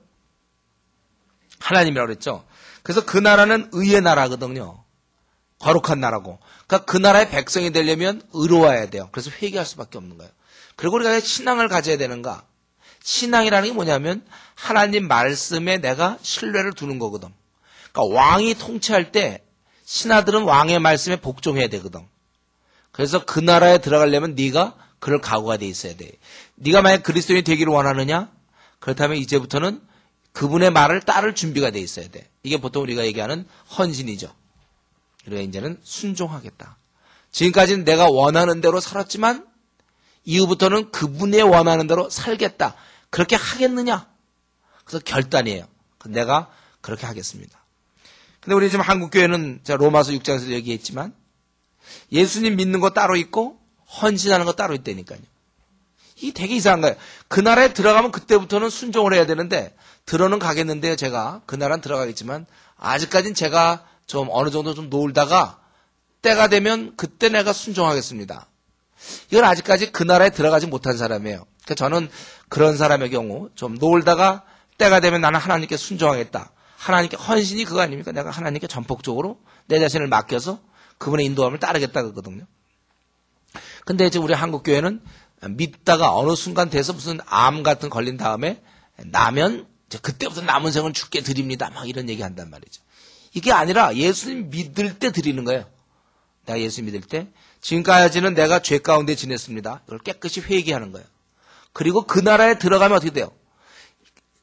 하나님이라고 그랬죠. 그래서 그 나라는 의의 나라거든요. 거룩한 나라고. 그러니까 그 나라의 백성이 되려면 의로워야 돼요. 그래서 회개할 수밖에 없는 거예요. 그리고 우리가 신앙을 가져야 되는가? 신앙이라는 게 뭐냐면 하나님 말씀에 내가 신뢰를 두는 거거든. 그러니까 왕이 통치할 때 신하들은 왕의 말씀에 복종해야 되거든. 그래서 그 나라에 들어가려면 네가 그럴 각오가 돼 있어야 돼. 네가 만약 그리스도인이 되기를 원하느냐? 그렇다면 이제부터는 그분의 말을 따를 준비가 돼 있어야 돼. 이게 보통 우리가 얘기하는 헌신이죠. 그래야 이제는 순종하겠다. 지금까지는 내가 원하는 대로 살았지만 이후부터는 그분의 원하는 대로 살겠다. 그렇게 하겠느냐? 그래서 결단이에요. 내가 그렇게 하겠습니다. 근데 우리 지금 한국교회는 제가 로마서 6장에서 얘기했지만 예수님 믿는 거 따로 있고 헌신하는 거 따로 있다니까요. 이게 되게 이상한 거예요. 그 나라에 들어가면 그때부터는 순종을 해야 되는데, 들어는 가겠는데요. 제가 그 나라는 들어가겠지만 아직까지는 제가 좀 어느 정도 좀 놀다가 때가 되면 그때 내가 순종하겠습니다. 이건 아직까지 그 나라에 들어가지 못한 사람이에요. 그러니까 저는 그런 사람의 경우 좀 놀다가 때가 되면 나는 하나님께 순종하겠다. 하나님께 헌신이 그거 아닙니까? 내가 하나님께 전폭적으로 내 자신을 맡겨서 그분의 인도함을 따르겠다 그거거든요. 근데 이제 우리 한국교회는 믿다가 어느 순간 돼서 무슨 암 같은 걸린 다음에 나면 그때부터 남은 생을 주께 드립니다. 막 이런 얘기 한단 말이죠. 이게 아니라 예수님 믿을 때 드리는 거예요. 내가 예수 믿을 때 지금까지는 내가 죄 가운데 지냈습니다. 이걸 깨끗이 회개하는 거예요. 그리고 그 나라에 들어가면 어떻게 돼요?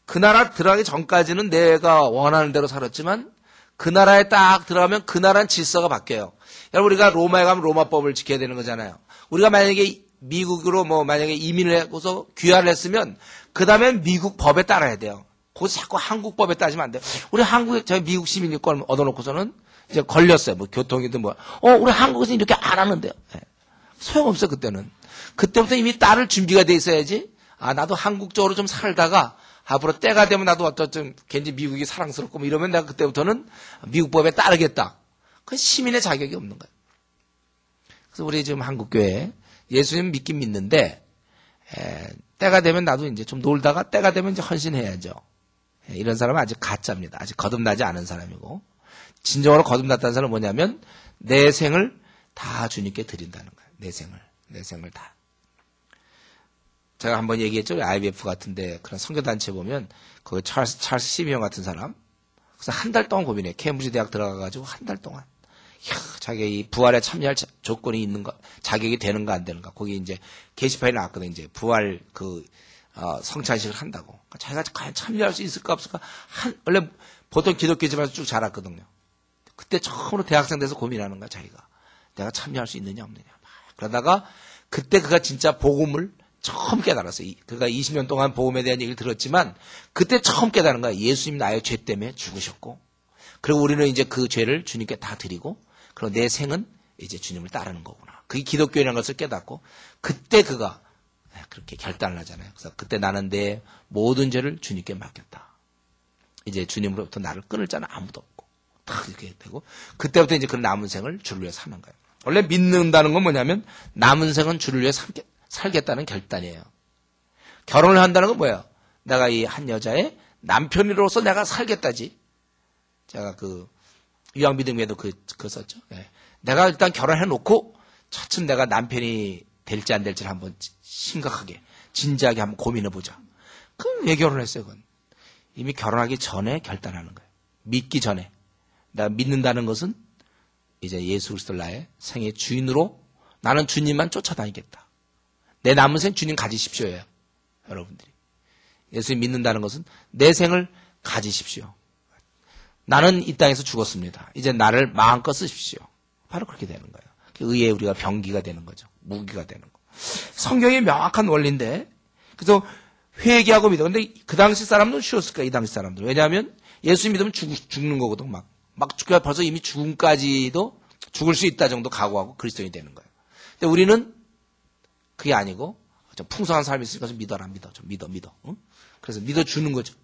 그 나라 들어가기 전까지는 내가 원하는 대로 살았지만 그 나라에 딱 들어가면 그 나라는 질서가 바뀌어요. 여러분 우리가 로마에 가면 로마법을 지켜야 되는 거잖아요. 우리가 만약에 미국으로 만약에 이민을 해서 귀화를 했으면 그 다음에 미국 법에 따라야 돼요. 거기서 자꾸 한국 법에 따지면 안 돼요. 우리 한국에 저희 미국 시민권 얻어놓고서는 이제 걸렸어요. 교통이든 우리 한국에서 이렇게 안 하는데요. 네. 소용없어요, 그때는. 그때부터 이미 따를 준비가 돼 있어야지. 나도 한국적으로 좀 살다가 앞으로 때가 되면 나도 어쩌든 괜히 미국이 사랑스럽고 이러면 내가 그때부터는 미국 법에 따르겠다. 그 시민의 자격이 없는 거예요. 그래서 우리 지금 한국교회 예수님 믿긴 믿는데 때가 되면 나도 이제 좀 놀다가 때가 되면 이제 헌신해야죠. 이런 사람은 아직 가짜입니다. 아직 거듭나지 않은 사람이고 진정으로 거듭났다는 사람은 뭐냐면 내 생을 다 주님께 드린다는 거예요. 내 생을 다. 제가 한번 얘기했죠. IBF 같은데 그런 선교단체 보면 거기 찰스 시비형 같은 사람 그래서 한 달 동안 고민해. 케임브리지 대학 들어가가지고 한 달 동안 자기가 이 부활에 참여할 조건이 있는가, 자격이 되는가 안 되는가. 거기 이제 게시판에 나왔거든. 이제 부활 성찬식을 한다고. 자기가 과연 참여할 수 있을까 없을까. 원래 보통 기독교 집안에서 쭉 자랐거든요. 그때 처음으로 대학생 돼서 고민하는 거야, 자기가. 내가 참여할 수 있느냐 없느냐. 그러다가 그때 그가 진짜 복음을 처음 깨달았어요. 그가 20년 동안 복음에 대한 얘기를 들었지만 그때 처음 깨달은 거야. 예수님 나의 죄 때문에 죽으셨고 그리고 우리는 이제 그 죄를 주님께 다 드리고 그리고 내 생은 이제 주님을 따르는 거구나. 그게 기독교라는 것을 깨닫고 그때 그가 그렇게 결단을 하잖아요. 그래서 그때 나는 내 모든 죄를 주님께 맡겼다. 이제 주님으로부터 나를 끊을 자는 아무도 없고 다 이렇게 되고 그때부터 이제 그 남은 생을 주를 위해 사는 거예요. 원래 믿는다는 건 뭐냐면 남은 생은 주를 위해 살겠다는 결단이에요. 결혼을 한다는 건 뭐예요? 내가 이 한 여자의 남편으로서 내가 살겠다지. 제가 유황비등에도 그거 썼죠. 네. 내가 일단 결혼해놓고 차츰 내가 남편이 될지 안 될지를 한번 심각하게 진지하게 한번 고민해보자. 그럼 왜 결혼했어요? 그건 이미 결혼하기 전에 결단하는 거예요. 믿기 전에. 내가 믿는다는 것은 이제 예수 그리스도 나의 생의 주인으로 나는 주님만 쫓아다니겠다. 내 남은 생 주님 가지십시오예요. 여러분들이. 예수님 믿는다는 것은 내 생을 가지십시오. 나는 이 땅에서 죽었습니다. 이제 나를 마음껏 쓰십시오. 바로 그렇게 되는 거예요. 의에 우리가 병기가 되는 거죠. 무기가 되는 거. 성경의 명확한 원리인데 그래서 회개하고 믿어. 근데 그 당시 사람들은 쉬웠을 거야. 이 당시 사람들은. 왜냐하면 예수 믿으면 죽는 거거든. 막 벌써 이미 죽음까지도 죽을 수 있다 정도 각오하고 그리스도인이 되는 거예요. 근데 우리는 그게 아니고 좀 풍성한 삶이 있으니까 좀 믿어라. 좀 믿어. 응? 그래서 믿어주는 거죠.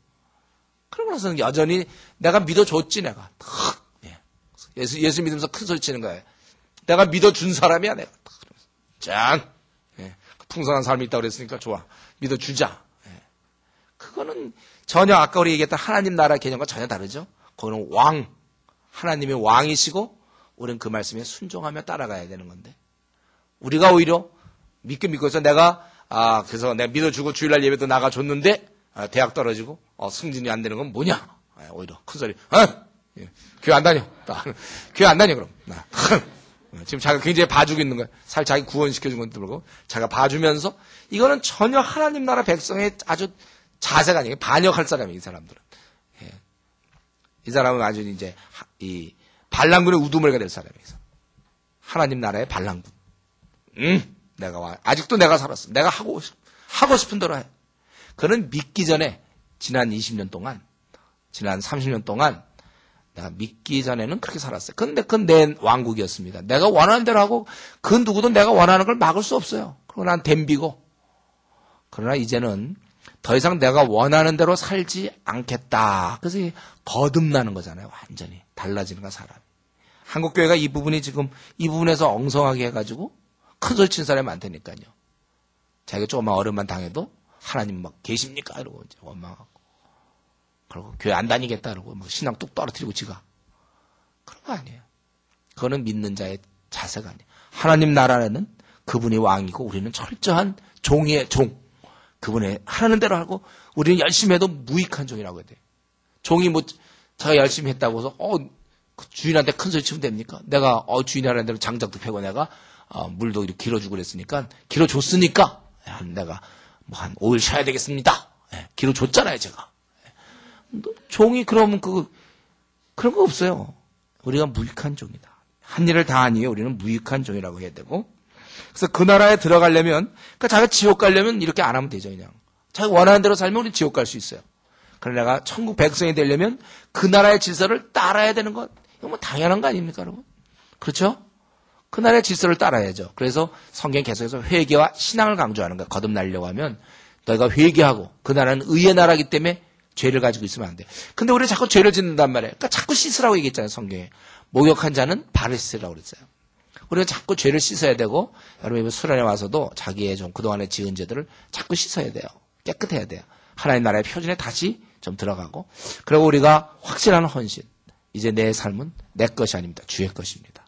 그러고 나서는 여전히 내가 믿어줬지 내가. 예. 예수 믿으면서 큰 소리 치는 거예요. 내가 믿어준 사람이야 내가. 짠. 예. 풍성한 삶이 있다고 그랬으니까 좋아. 믿어주자. 예. 그거는 전혀 아까 우리 얘기했던 하나님 나라 개념과 전혀 다르죠. 거기는 하나님의 왕이시고 우리는 그 말씀에 순종하며 따라가야 되는 건데 우리가 오히려 믿고 해서 내가 그래서 내가 믿어주고 주일날 예배도 나가줬는데 대학 떨어지고 승진이 안 되는 건 뭐냐? 오히려 큰 소리. 예. 교회 안 다녀. 교회 안 다녀 그럼. 지금 자기가 굉장히 봐주고 있는 거야. 자기 구원시켜준 건데 모르고 자기가 봐주면서 이거는 전혀 하나님 나라 백성의 아주 자세가 아니에요. 반역할 사람이에요. 이 사람들은. 예. 이 사람은 아주 이제 이 반란군의 우두머리가 될 사람이에요. 하나님 나라의 반란군. 내가 아직도 내가 살았어. 내가 하고 싶은 대로 해. 그는 믿기 전에 지난 20년 동안, 지난 30년 동안 내가 믿기 전에는 그렇게 살았어요. 근데 그건 내 왕국이었습니다. 내가 원하는 대로 하고 그 누구도 내가 원하는 걸 막을 수 없어요. 그리고 난 덤비고. 그러나 이제는 더 이상 내가 원하는 대로 살지 않겠다. 그래서 거듭나는 거잖아요. 완전히 달라지는 거야 사람이. 한국교회가 이 부분에서 엉성하게 해가지고 큰 소리 치는 사람이 많다니까요. 자기가 조금만 어려움만 당해도 하나님 막 계십니까? 이러고 이제 원망하고. 그리고 교회 안 다니겠다 그러고 막 신앙 뚝 떨어뜨리고 지가. 그런 거 아니에요. 그거는 믿는 자의 자세가 아니에요. 하나님 나라는 그분이 왕이고 우리는 철저한 종이의 종. 그분의 하라는 대로 하고 우리는 열심히 해도 무익한 종이라고 해야 돼요. 종이 자가 열심히 했다고 해서 주인한테 큰 소리 치면 됩니까? 내가 주인이 하라는 대로 장작도 패고 내가 물도 이렇게 길어주고 그랬으니까 길어줬으니까 내가 뭐 한 5일 쉬어야 되겠습니다. 길어줬잖아요 제가. 종이 그러면 그런 거 없어요. 우리가 무익한 종이다. 한 일을 다 하니 우리는 무익한 종이라고 해야 되고. 그래서 그 나라에 들어가려면, 그러니까 자기가 지옥 가려면 이렇게 안 하면 되죠, 그냥. 자기가 원하는 대로 살면 우리 지옥 갈 수 있어요. 그러나 내가 천국 백성이 되려면 그 나라의 질서를 따라야 되는 것, 이거 뭐 당연한 거 아닙니까, 여러분? 그렇죠? 그 나라의 질서를 따라야죠. 그래서 성경 계속해서 회개와 신앙을 강조하는 거예요. 거듭나려고 하면 너희가 회개하고, 그 나라는 의의 나라이기 때문에 죄를 가지고 있으면 안 돼. 근데 우리 자꾸 죄를 짓는단 말이에요. 그러니까 자꾸 씻으라고 얘기했잖아요, 성경에. 목욕한 자는 발을 씻으라고 그랬어요. 우리가 자꾸 죄를 씻어야 되고, 여러분 수련회 와서도 자기의 좀 그동안에 지은 죄들을 자꾸 씻어야 돼요. 깨끗해야 돼요. 하나님 나라의 표준에 다시 좀 들어가고, 그리고 우리가 확실한 헌신. 이제 내 삶은 내 것이 아닙니다. 주의 것입니다.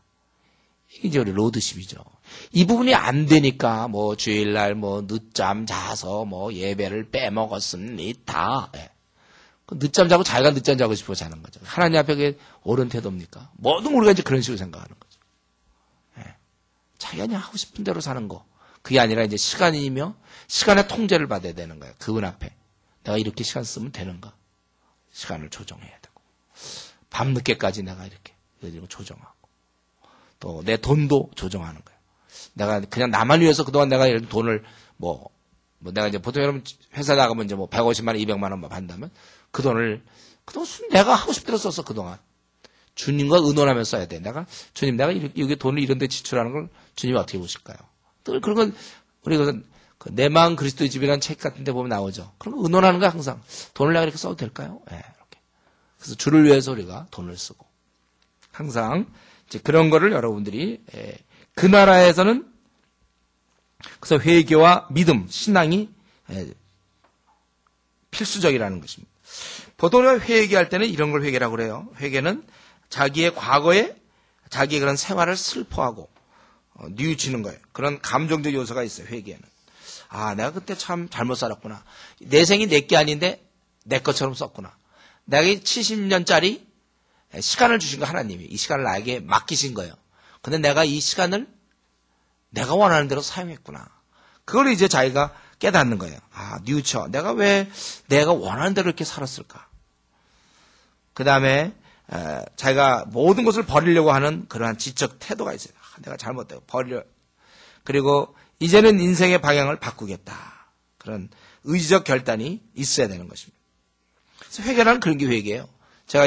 이게 이제 우리 로드십이죠. 이 부분이 안 되니까 뭐 주일날 뭐 늦잠 자서 뭐 예배를 빼먹었습니다. 예. 늦잠 자고 자기가 늦잠 자고 싶어 자는 거죠. 하나님 앞에 그게 옳은 태도입니까? 모든 우리가 이제 그런 식으로 생각하는 거죠. 예. 자기가 그냥 하고 싶은 대로 사는 거. 그게 아니라 이제 시간이며 시간의 통제를 받아야 되는 거예요. 그분 앞에. 내가 이렇게 시간 쓰면 되는가? 시간을 조정해야 되고. 밤늦게까지 내가 이렇게 조정하고. 또 내 돈도 조정하는 거예요. 내가 그냥 나만 위해서 그동안 내가 이런 돈을 뭐 내가 이제 보통 여러분 회사 나가면 이제 뭐 150만 원, 200만 원 받는다면 그 돈을 그동안 내가 하고 싶대로 썼어, 그동안. 주님과 의논하면서 써야 돼. 주님, 내가 여기 돈을 이런 데 지출하는 걸 주님이 어떻게 보실까요? 늘 그런 건, 우리가 내 마음 그리스도의 집이라는 책 같은 데 보면 나오죠. 그런 거 의논하는 거야, 항상. 돈을 내가 이렇게 써도 될까요? 예, 이렇게. 그래서 주를 위해서 우리가 돈을 쓰고. 항상, 이제 그런 거를 여러분들이, 그 나라에서는, 그래서 회개와 믿음, 신앙이, 필수적이라는 것입니다. 보통 우리가 회개할 때는 이런 걸 회개라고 그래요. 회개는 자기의 과거에 자기의 그런 생활을 슬퍼하고 뉘우치는 거예요. 그런 감정적 요소가 있어요. 회개에는. 아, 내가 그때 참 잘못 살았구나. 내 생이 내게 아닌데 내 것처럼 썼구나. 내가 70년짜리 시간을 주신 거 하나님이. 이 시간을 나에게 맡기신 거예요. 근데 내가 이 시간을 내가 원하는 대로 사용했구나. 그걸 이제 자기가 깨닫는 거예요. 아, 뉘우쳐. 내가 왜 내가 원하는 대로 이렇게 살았을까? 그 다음에 자기가 모든 것을 버리려고 하는 그러한 지적 태도가 있어요. 아, 내가 잘못되고 버려. 그리고 이제는 인생의 방향을 바꾸겠다. 그런 의지적 결단이 있어야 되는 것입니다. 그래서 회개라는 그런 게 회개예요. 제가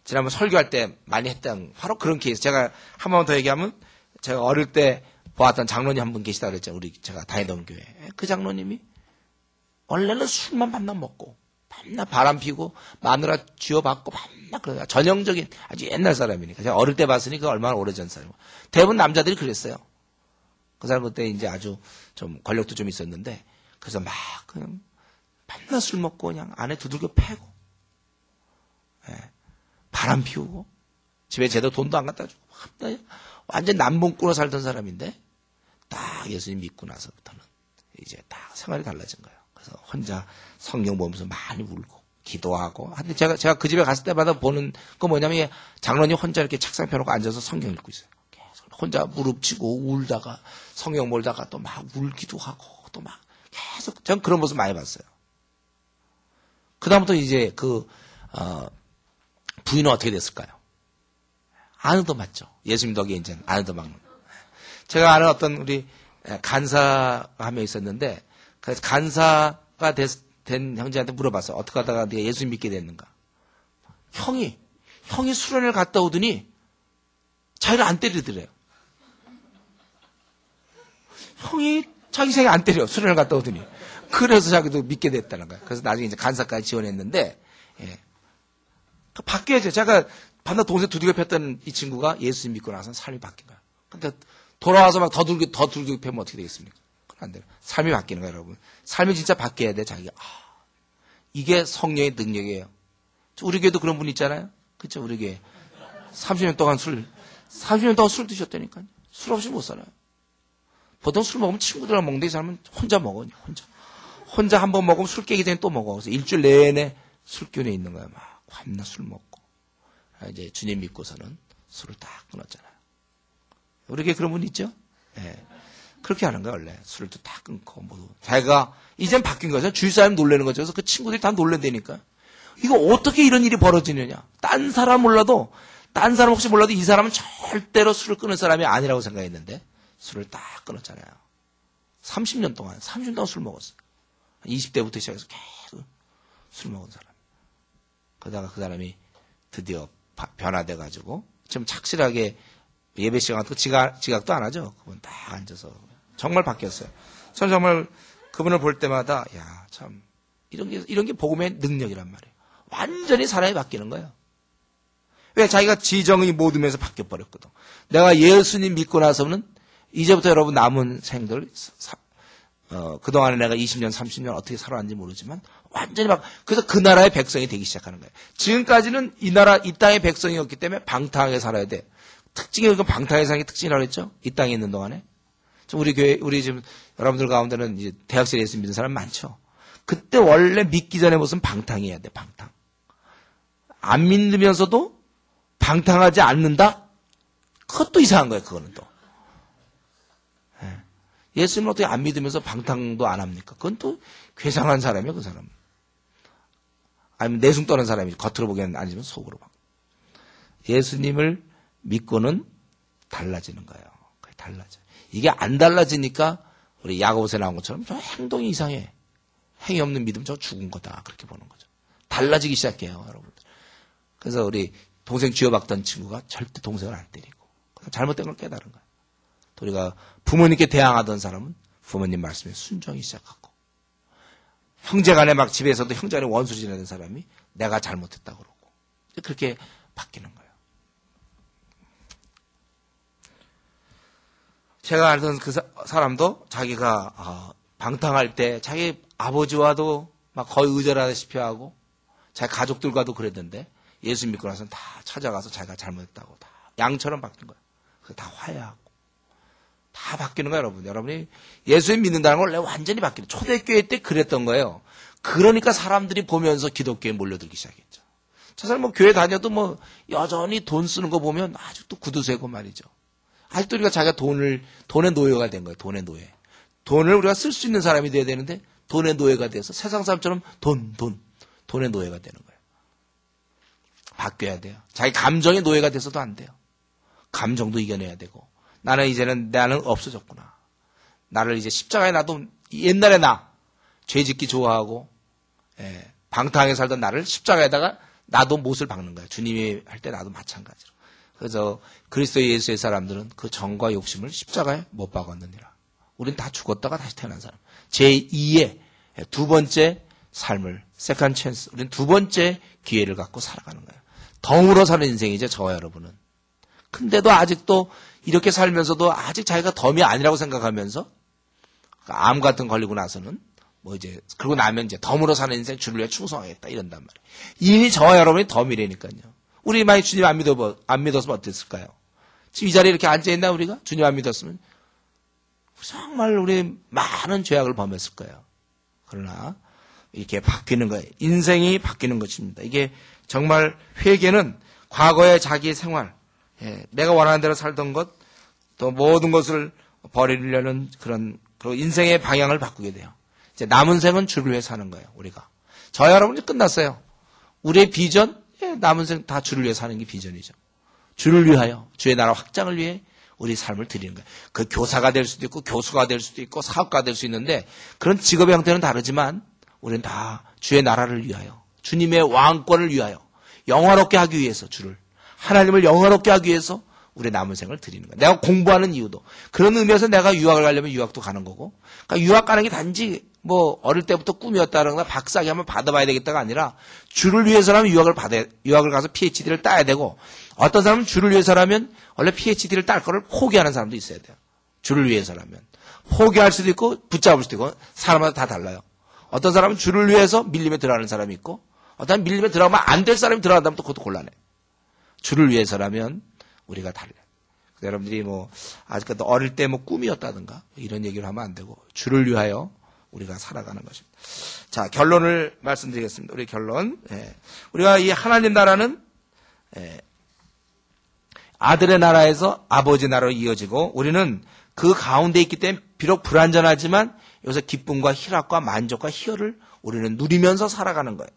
지난번 설교할 때 많이 했던 바로 그런 케이스. 제가 한 번 더 얘기하면 제가 어릴 때 보았던 장로님 한 분 계시다고 그랬죠. 제가 다니던 교회. 그 장로님이 원래는 술만 밤낮 먹고 밤낮 바람 피고 마누라 쥐어받고 밤낮 그러다 전형적인 아주 옛날 사람이니까 제가 어릴 때 봤으니까 얼마나 오래전 사람. 대부분 남자들이 그랬어요. 그 사람 그때 이제 아주 좀 권력도 좀 있었는데 그래서 막 그냥 밤낮 술 먹고 그냥 안에 두들겨 패고 바람 피우고 집에 제대로 돈도 안 갖다 주고 완전 남봉 꾸러 살던 사람인데 딱 예수님 믿고 나서부터는 이제 딱 생활이 달라진 거예요. 그래서 혼자 성경 보면서 많이 울고 기도하고. 근데 제가 그 집에 갔을 때마다 보는 거 뭐냐면 장로님 혼자 이렇게 책상 펴놓고 앉아서 성경 읽고 있어요. 계속 혼자 무릎 치고 울다가 성경 몰다가 또 막 울기도 하고 또 막 계속 전 그런 모습 많이 봤어요. 그다음부터 이제 부인은 어떻게 됐을까요? 안 얻어맞죠. 예수님 덕에 이제 안 얻어맞는. 제가 아는 어떤 우리 간사가 한 명 있었는데, 그래서 간사가 된 형제한테 물어봤어요. 어떻게 하다가 네가 예수 믿게 됐는가? 형이 수련을 갔다 오더니 자기를 안 때리더래요. 형이 자기 생에 안 때려. 수련을 갔다 오더니. 그래서 자기도 믿게 됐다는 거예요. 그래서 나중에 이제 간사까지 지원했는데, 바뀌어야죠. 제가 반나 동생 두들겨 팼던 이 친구가 예수님 믿고 나서 삶이 바뀐 거야. 근데 돌아와서 막 더 두들겨 패면 어떻게 되겠습니까? 그건 안 돼요. 삶이 바뀌는 거예요, 여러분. 삶이 진짜 바뀌어야 돼, 자기가. 이게 성령의 능력이에요. 우리 교회도 그런 분 있잖아요. 그쵸, 우리 교회. 30년 동안 술 드셨다니까요. 술 없이 못 살아요. 보통 술 먹으면 친구들이랑 먹는데 이 사람은 혼자 먹어요, 혼자 한 번 먹으면 술 깨기 전에 또 먹어. 그래서 일주일 내내 술기운에 있는 거야. 막 밤낮 술 먹고. 이제 주님 믿고서는 술을 딱 끊었잖아요. 우리 교회 그런 분 있죠? 예. 그렇게 하는 거야, 원래. 술을 또 다 끊고, 모두. 자기가, 이젠 바뀐 거죠. 주위 사람 놀라는 거죠. 그래서 그 친구들이 다 놀란다니까. 이거 어떻게 이런 일이 벌어지느냐. 딴 사람 몰라도, 딴 사람 혹시 몰라도 이 사람은 절대로 술을 끊을 사람이 아니라고 생각했는데, 술을 딱 끊었잖아요. 30년 동안 술 먹었어요. 20대부터 시작해서 계속 술 먹은 사람. 그러다가 그 사람이 드디어 변화돼가지고, 좀 착실하게 예배 시간 같은 거 지각도 안 하죠. 그분 딱 앉아서. 정말 바뀌었어요. 전 정말 그분을 볼 때마다, 야, 참, 이런 게 복음의 능력이란 말이에요. 완전히 사람이 바뀌는 거예요. 왜? 자기가 지정이 모둠에서 바뀌어버렸거든. 내가 예수님 믿고 나서는 이제부터 여러분 남은 생들, 그동안에 내가 20년, 30년 어떻게 살아왔는지 모르지만 완전히 그래서 그 나라의 백성이 되기 시작하는 거예요. 지금까지는 이 땅의 백성이었기 때문에 방탕하게 살아야 돼. 특징이, 그 방탕하게 사는 게 특징이라고 그랬죠? 이 땅에 있는 동안에. 우리 지금 여러분들 가운데는 이제 대학생에 예수 믿는 사람 많죠? 그때 원래 믿기 전에 무슨 방탕해야 돼, 방탕. 안 믿으면서도 방탕하지 않는다? 그것도 이상한 거예요, 그거는 또. 예수님은 어떻게 안 믿으면서 방탕도 안 합니까? 그건 또 괴상한 사람이에요, 그 사람은. 아니면 내숭 떠는 사람이지. 겉으로 보기에는 아니지만 속으로 봐. 예수님을 믿고는 달라지는 거예요. 달라져요. 이게 안 달라지니까 우리 야고보서에 나온 것처럼 저 행동이 이상해. 행위 없는 믿음 저 죽은 거다. 그렇게 보는 거죠. 달라지기 시작해요, 여러분들. 그래서 우리 동생 쥐어박던 친구가 절대 동생을 안 때리고 잘못된 걸 깨달은 거예요. 또 우리가 부모님께 대항하던 사람은 부모님 말씀에 순종이 시작하고, 형제간에 막 집에서도 형제간에 원수 지내는 사람이 내가 잘못했다고 그러고, 그렇게 바뀌는 거예요. 제가 알던 그 사람도 자기가 방탕할 때 자기 아버지와도 막 거의 의절하다시피 하고 자기 가족들과도 그랬는데 예수 믿고 나서는 다 찾아가서 자기가 잘못했다고 다 양처럼 바뀐 거예요. 그래서 다 화해하고 다 바뀌는 거예요, 여러분. 여러분이 예수님 믿는다는 걸 원래 완전히 바뀌는, 초대교회 때 그랬던 거예요. 그러니까 사람들이 보면서 기독교에 몰려들기 시작했죠. 저 사람 교회 다녀도 여전히 돈 쓰는 거 보면 아직도 구두쇠고 말이죠. 아직도 우리가 자기가 돈의 노예가 된 거예요. 돈의 노예. 돈을 우리가 쓸 수 있는 사람이 돼야 되는데 돈의 노예가 돼서 세상 사람처럼 돈의 노예가 되는 거예요. 바뀌어야 돼요. 자기 감정의 노예가 돼서도 안 돼요. 감정도 이겨내야 되고, 나는 없어졌구나. 나를 이제 십자가에 놔도, 옛날에 죄 짓기 좋아하고 방탕하게 살던 나를 십자가에다가 나도 못을 박는 거예요. 주님이 할 때 나도 마찬가지로. 그래서 그리스도 예수의 사람들은 그 정과 욕심을 십자가에 못 박았느니라. 우린 다 죽었다가 다시 태어난 사람. 제2의 두 번째 삶을, 세컨 찬스, 우린 두 번째 기회를 갖고 살아가는 거예요. 덩으로 사는 인생이죠, 저와 여러분은. 근데도 아직도 이렇게 살면서도 아직 자기가 덤이 아니라고 생각하면서, 암 같은 거 걸리고 나서는 그러고 나면 이제 덤으로 사는 인생 주를 위해 충성하겠다 이런단 말이에요. 이미 저와 여러분이 덤이라니까요. 우리 만약 주님 안 믿었으면 어땠을까요? 지금 이 자리에 이렇게 앉아있나, 우리가? 주님 안 믿었으면 정말 우리 많은 죄악을 범했을 거예요. 그러나 이렇게 바뀌는 거예요. 인생이 바뀌는 것입니다. 이게 정말 회개는 과거의 자기 생활, 내가 원하는 대로 살던 것, 또 모든 것을 버리려는 그리고 인생의 방향을 바꾸게 돼요. 이제 남은 생은 주를 위해 사는 거예요, 우리가. 저희 여러분이 끝났어요. 우리의 비전, 남은 생 다 주를 위해 사는 게 비전이죠. 주를 위하여, 주의 나라 확장을 위해 우리 삶을 드리는 거예요. 그 교사가 될 수도 있고, 교수가 될 수도 있고, 사업가가 될 수 있는데, 그런 직업의 형태는 다르지만, 우리는 다 주의 나라를 위하여, 주님의 왕권을 위하여, 영화롭게 하기 위해서 하나님을 영화롭게 하기 위해서 우리의 남은 생을 드리는 거예요. 내가 공부하는 이유도, 그런 의미에서 내가 유학을 가려면 유학도 가는 거고, 그러니까 유학 가는 게 단지 어릴 때부터 꿈이었다거나 박사학위 한번 받아봐야 되겠다가 아니라, 주를 위해서라면 유학을 가서 PhD를 따야 되고, 어떤 사람은 주를 위해서라면 원래 PhD를 딸 거를 포기하는 사람도 있어야 돼요. 주를 위해서라면. 포기할 수도 있고 붙잡을 수도 있고, 사람마다 다 달라요. 어떤 사람은 주를 위해서 밀림에 들어가는 사람이 있고, 어떤 사람은 밀림에 들어가면 안 될 사람이 들어간다면 또 그것도 곤란해. 주를 위해서라면 우리가 달라요. 여러분들이 아직까지 어릴 때 꿈이었다든가 이런 얘기를 하면 안 되고, 주를 위하여 우리가 살아가는 것입니다. 자, 결론을 말씀드리겠습니다. 우리 결론. 우리가 이 하나님 나라는 아들의 나라에서 아버지 나라로 이어지고 우리는 그 가운데 있기 때문에 비록 불완전하지만 여기서 기쁨과 희락과 만족과 희열을 우리는 누리면서 살아가는 거예요.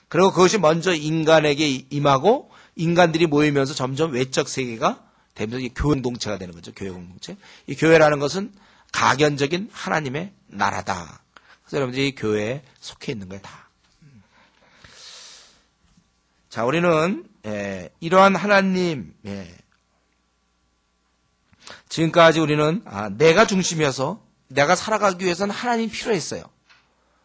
그리고 그것이 먼저 인간에게 임하고 인간들이 모이면서 점점 외적 세계가 되면서 교회 공동체가 되는 거죠. 교회 공동체. 이 교회라는 것은 가견적인 하나님의 나라다. 그래서 여러분들이 이 교회에 속해 있는 거예요. 다. 자, 우리는 이러한 하나님, 지금까지 우리는 내가 중심이어서 내가 살아가기 위해서는 하나님이 필요했어요.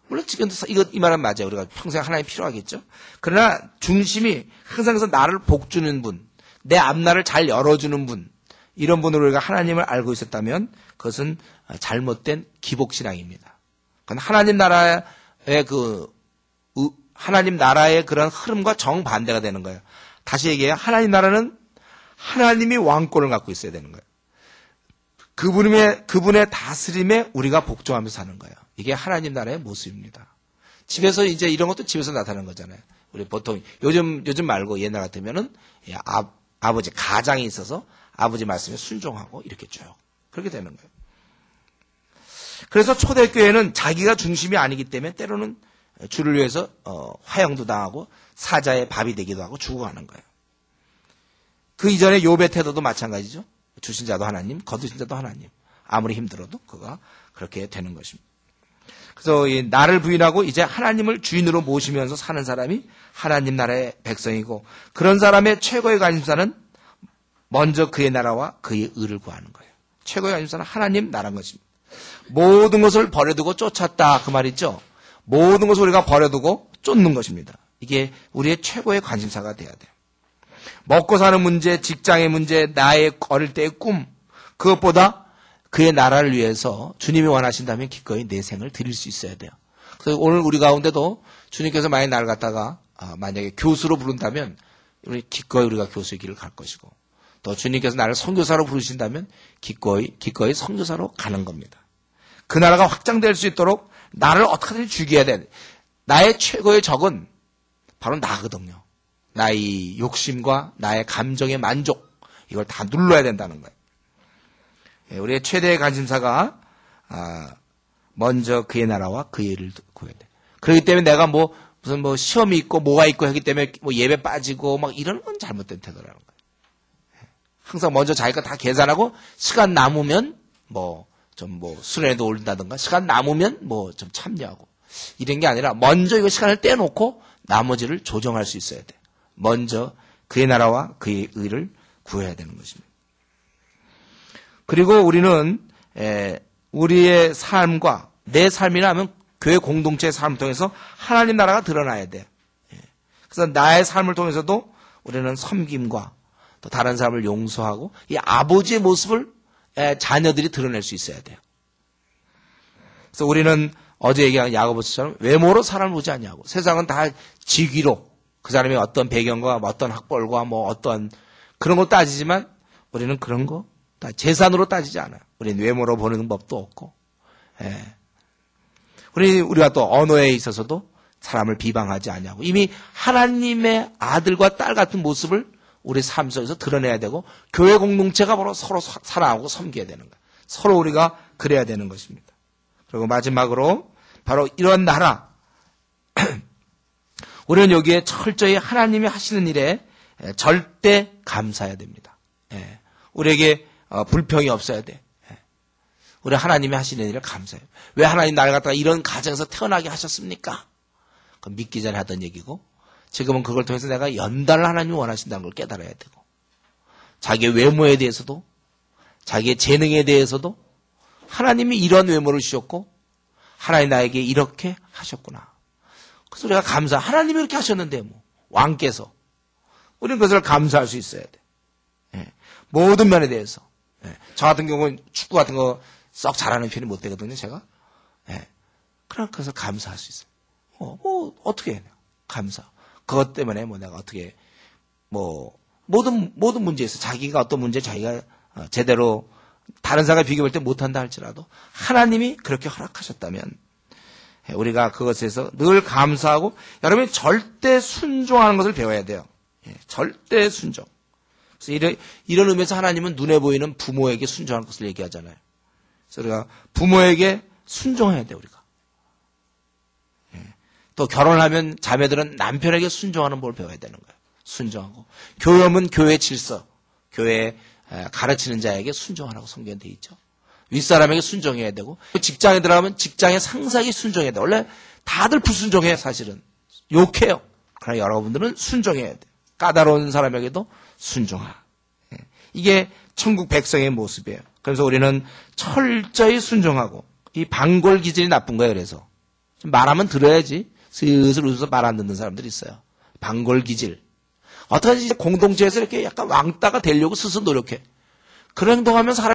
물론 지금도 이 말은 맞아요. 우리가 평생 하나님이 필요하겠죠. 그러나 중심이 항상 나를 복주는 분, 내 앞날을 잘 열어주는 분, 이런 분으로 우리가 하나님을 알고 있었다면 그것은 잘못된 기복신앙입니다. 그건 하나님 나라의 하나님 나라의 그런 흐름과 정반대가 되는 거예요. 다시 얘기해요. 하나님 나라는 하나님이 왕권을 갖고 있어야 되는 거예요. 그분의 다스림에 우리가 복종하면서 사는 거예요. 이게 하나님 나라의 모습입니다. 집에서 이제 이런 것도 집에서 나타나는 거잖아요. 우리 보통 요즘 말고 옛날 같으면은 아버지 가장이 있어서 아버지 말씀에 순종하고 이렇게 쭉 그렇게 되는 거예요. 그래서 초대교회는 자기가 중심이 아니기 때문에 때로는 주를 위해서 화형도 당하고 사자의 밥이 되기도 하고 죽어가는 거예요. 그 이전에 욥의 태도도 마찬가지죠. 주신 자도 하나님, 거두신 자도 하나님. 아무리 힘들어도 그가 그렇게 되는 것입니다. 그래서 이 나를 부인하고 이제 하나님을 주인으로 모시면서 사는 사람이 하나님 나라의 백성이고 그런 사람의 최고의 관심사는 먼저 그의 나라와 그의 의를 구하는 거예요. 최고의 관심사는 하나님 나라인 것입니다. 모든 것을 버려두고 쫓았다 그 말이죠. 모든 것을 우리가 버려두고 쫓는 것입니다. 이게 우리의 최고의 관심사가 돼야 돼요. 먹고 사는 문제, 직장의 문제, 나의 어릴 때의 꿈, 그것보다 그의 나라를 위해서 주님이 원하신다면 기꺼이 내 생을 드릴 수 있어야 돼요. 그래서 오늘 우리 가운데도 주님께서 만약에 나를 갖다가 만약에 교수로 부른다면 우리 기꺼이 우리가 교수의 길을 갈 것이고 또 주님께서 나를 선교사로 부르신다면 기꺼이 선교사로 가는 겁니다. 그 나라가 확장될 수 있도록 나를 어떻게든 죽여야 돼. 나의 최고의 적은 바로 나거든요. 나의 욕심과 나의 감정의 만족 이걸 다 눌러야 된다는 거예요. 우리의 최대의 관심사가 먼저 그의 나라와 그의 일을 구해야 돼. 그렇기 때문에 내가 무슨 시험이 있고 뭐가 있고 하기 때문에 예배 빠지고 막 이런 건 잘못된 태도라는 거예요. 항상 먼저 자기가 다 계산하고 시간 남으면 수련회도 올린다든가 시간 남으면 좀 참여하고 이런 게 아니라 먼저 이거 시간을 떼놓고 나머지를 조정할 수 있어야 돼. 먼저 그의 나라와 그의 의를 구해야 되는 것입니다. 그리고 우리는 우리의 삶과 내 삶이나 하면 교회 공동체의 삶을 통해서 하나님 나라가 드러나야 돼. 그래서 나의 삶을 통해서도 우리는 섬김과 또 다른 사람을 용서하고 이 아버지의 모습을 자녀들이 드러낼 수 있어야 돼요. 그래서 우리는 어제 얘기한 야고보서처럼 외모로 사람을 보지 않냐고. 세상은 다 직위로 그 사람이 어떤 배경과 어떤 학벌과 어떤 그런 거 따지지만 우리는 그런 거 다 재산으로 따지지 않아요. 우리는 외모로 보는 법도 없고. 우리가 또 언어에 있어서도 사람을 비방하지 않냐고. 이미 하나님의 아들과 딸 같은 모습을 우리 삶 속에서 드러내야 되고 교회 공동체가 바로 서로 사랑하고 섬겨야 되는 거예요. 서로 우리가 그래야 되는 것입니다. 그리고 마지막으로 바로 이런 나라 우리는 여기에 철저히 하나님이 하시는 일에 절대 감사해야 됩니다. 우리에게 불평이 없어야 돼. 우리 하나님이 하시는 일을 감사해요. 왜 하나님 나를 갖다가 이런 가정에서 태어나게 하셨습니까? 그건 믿기 전에 하던 얘기고 지금은 그걸 통해서 내가 연단을 하나님이 원하신다는 걸 깨달아야 되고 자기의 외모에 대해서도 자기의 재능에 대해서도 하나님이 이런 외모를 주셨고 하나님 나에게 이렇게 하셨구나. 그래서 우리가 하나님이 이렇게 하셨는데 왕께서 우리는 그것을 감사할 수 있어야 돼. 모든 면에 대해서. 저 같은 경우는 축구 같은 거 썩 잘하는 편이 못 되거든요, 제가. 그러나 그것을 감사할 수 있어요. 어떻게 해? 감사. 그것 때문에 내가 어떻게 모든 문제에서 자기가 어떤 문제 자기가 제대로 다른 사람과 비교할 때 못한다 할지라도 하나님이 그렇게 허락하셨다면 우리가 그것에서 늘 감사하고 여러분이 절대 순종하는 것을 배워야 돼요. 절대 순종. 그래서 이런 의미에서 하나님은 눈에 보이는 부모에게 순종하는 것을 얘기하잖아요. 그래서 우리가 부모에게 순종해야 돼, 우리가. 또 결혼하면 자매들은 남편에게 순종하는 법을 배워야 되는 거예요. 순종하고. 교회는 교회 질서, 교회 가르치는 자에게 순종하라고 성경에 돼 있죠. 윗사람에게 순종해야 되고, 직장에 들어가면 직장의 상사에게 순종해야 돼. 원래 다들 불순종해, 사실은. 욕해요. 그러나 여러분들은 순종해야 돼. 까다로운 사람에게도 순종하. 이게 천국 백성의 모습이에요. 그래서 우리는 철저히 순종하고, 이 방골 기질이 나쁜 거예요, 그래서. 좀 말하면 들어야지. 슬슬 웃어서 말 안 듣는 사람들이 있어요. 방골 기질. 어떻게든지 공동체에서 이렇게 약간 왕따가 되려고 스스로 노력해. 그런 행동하면 사람이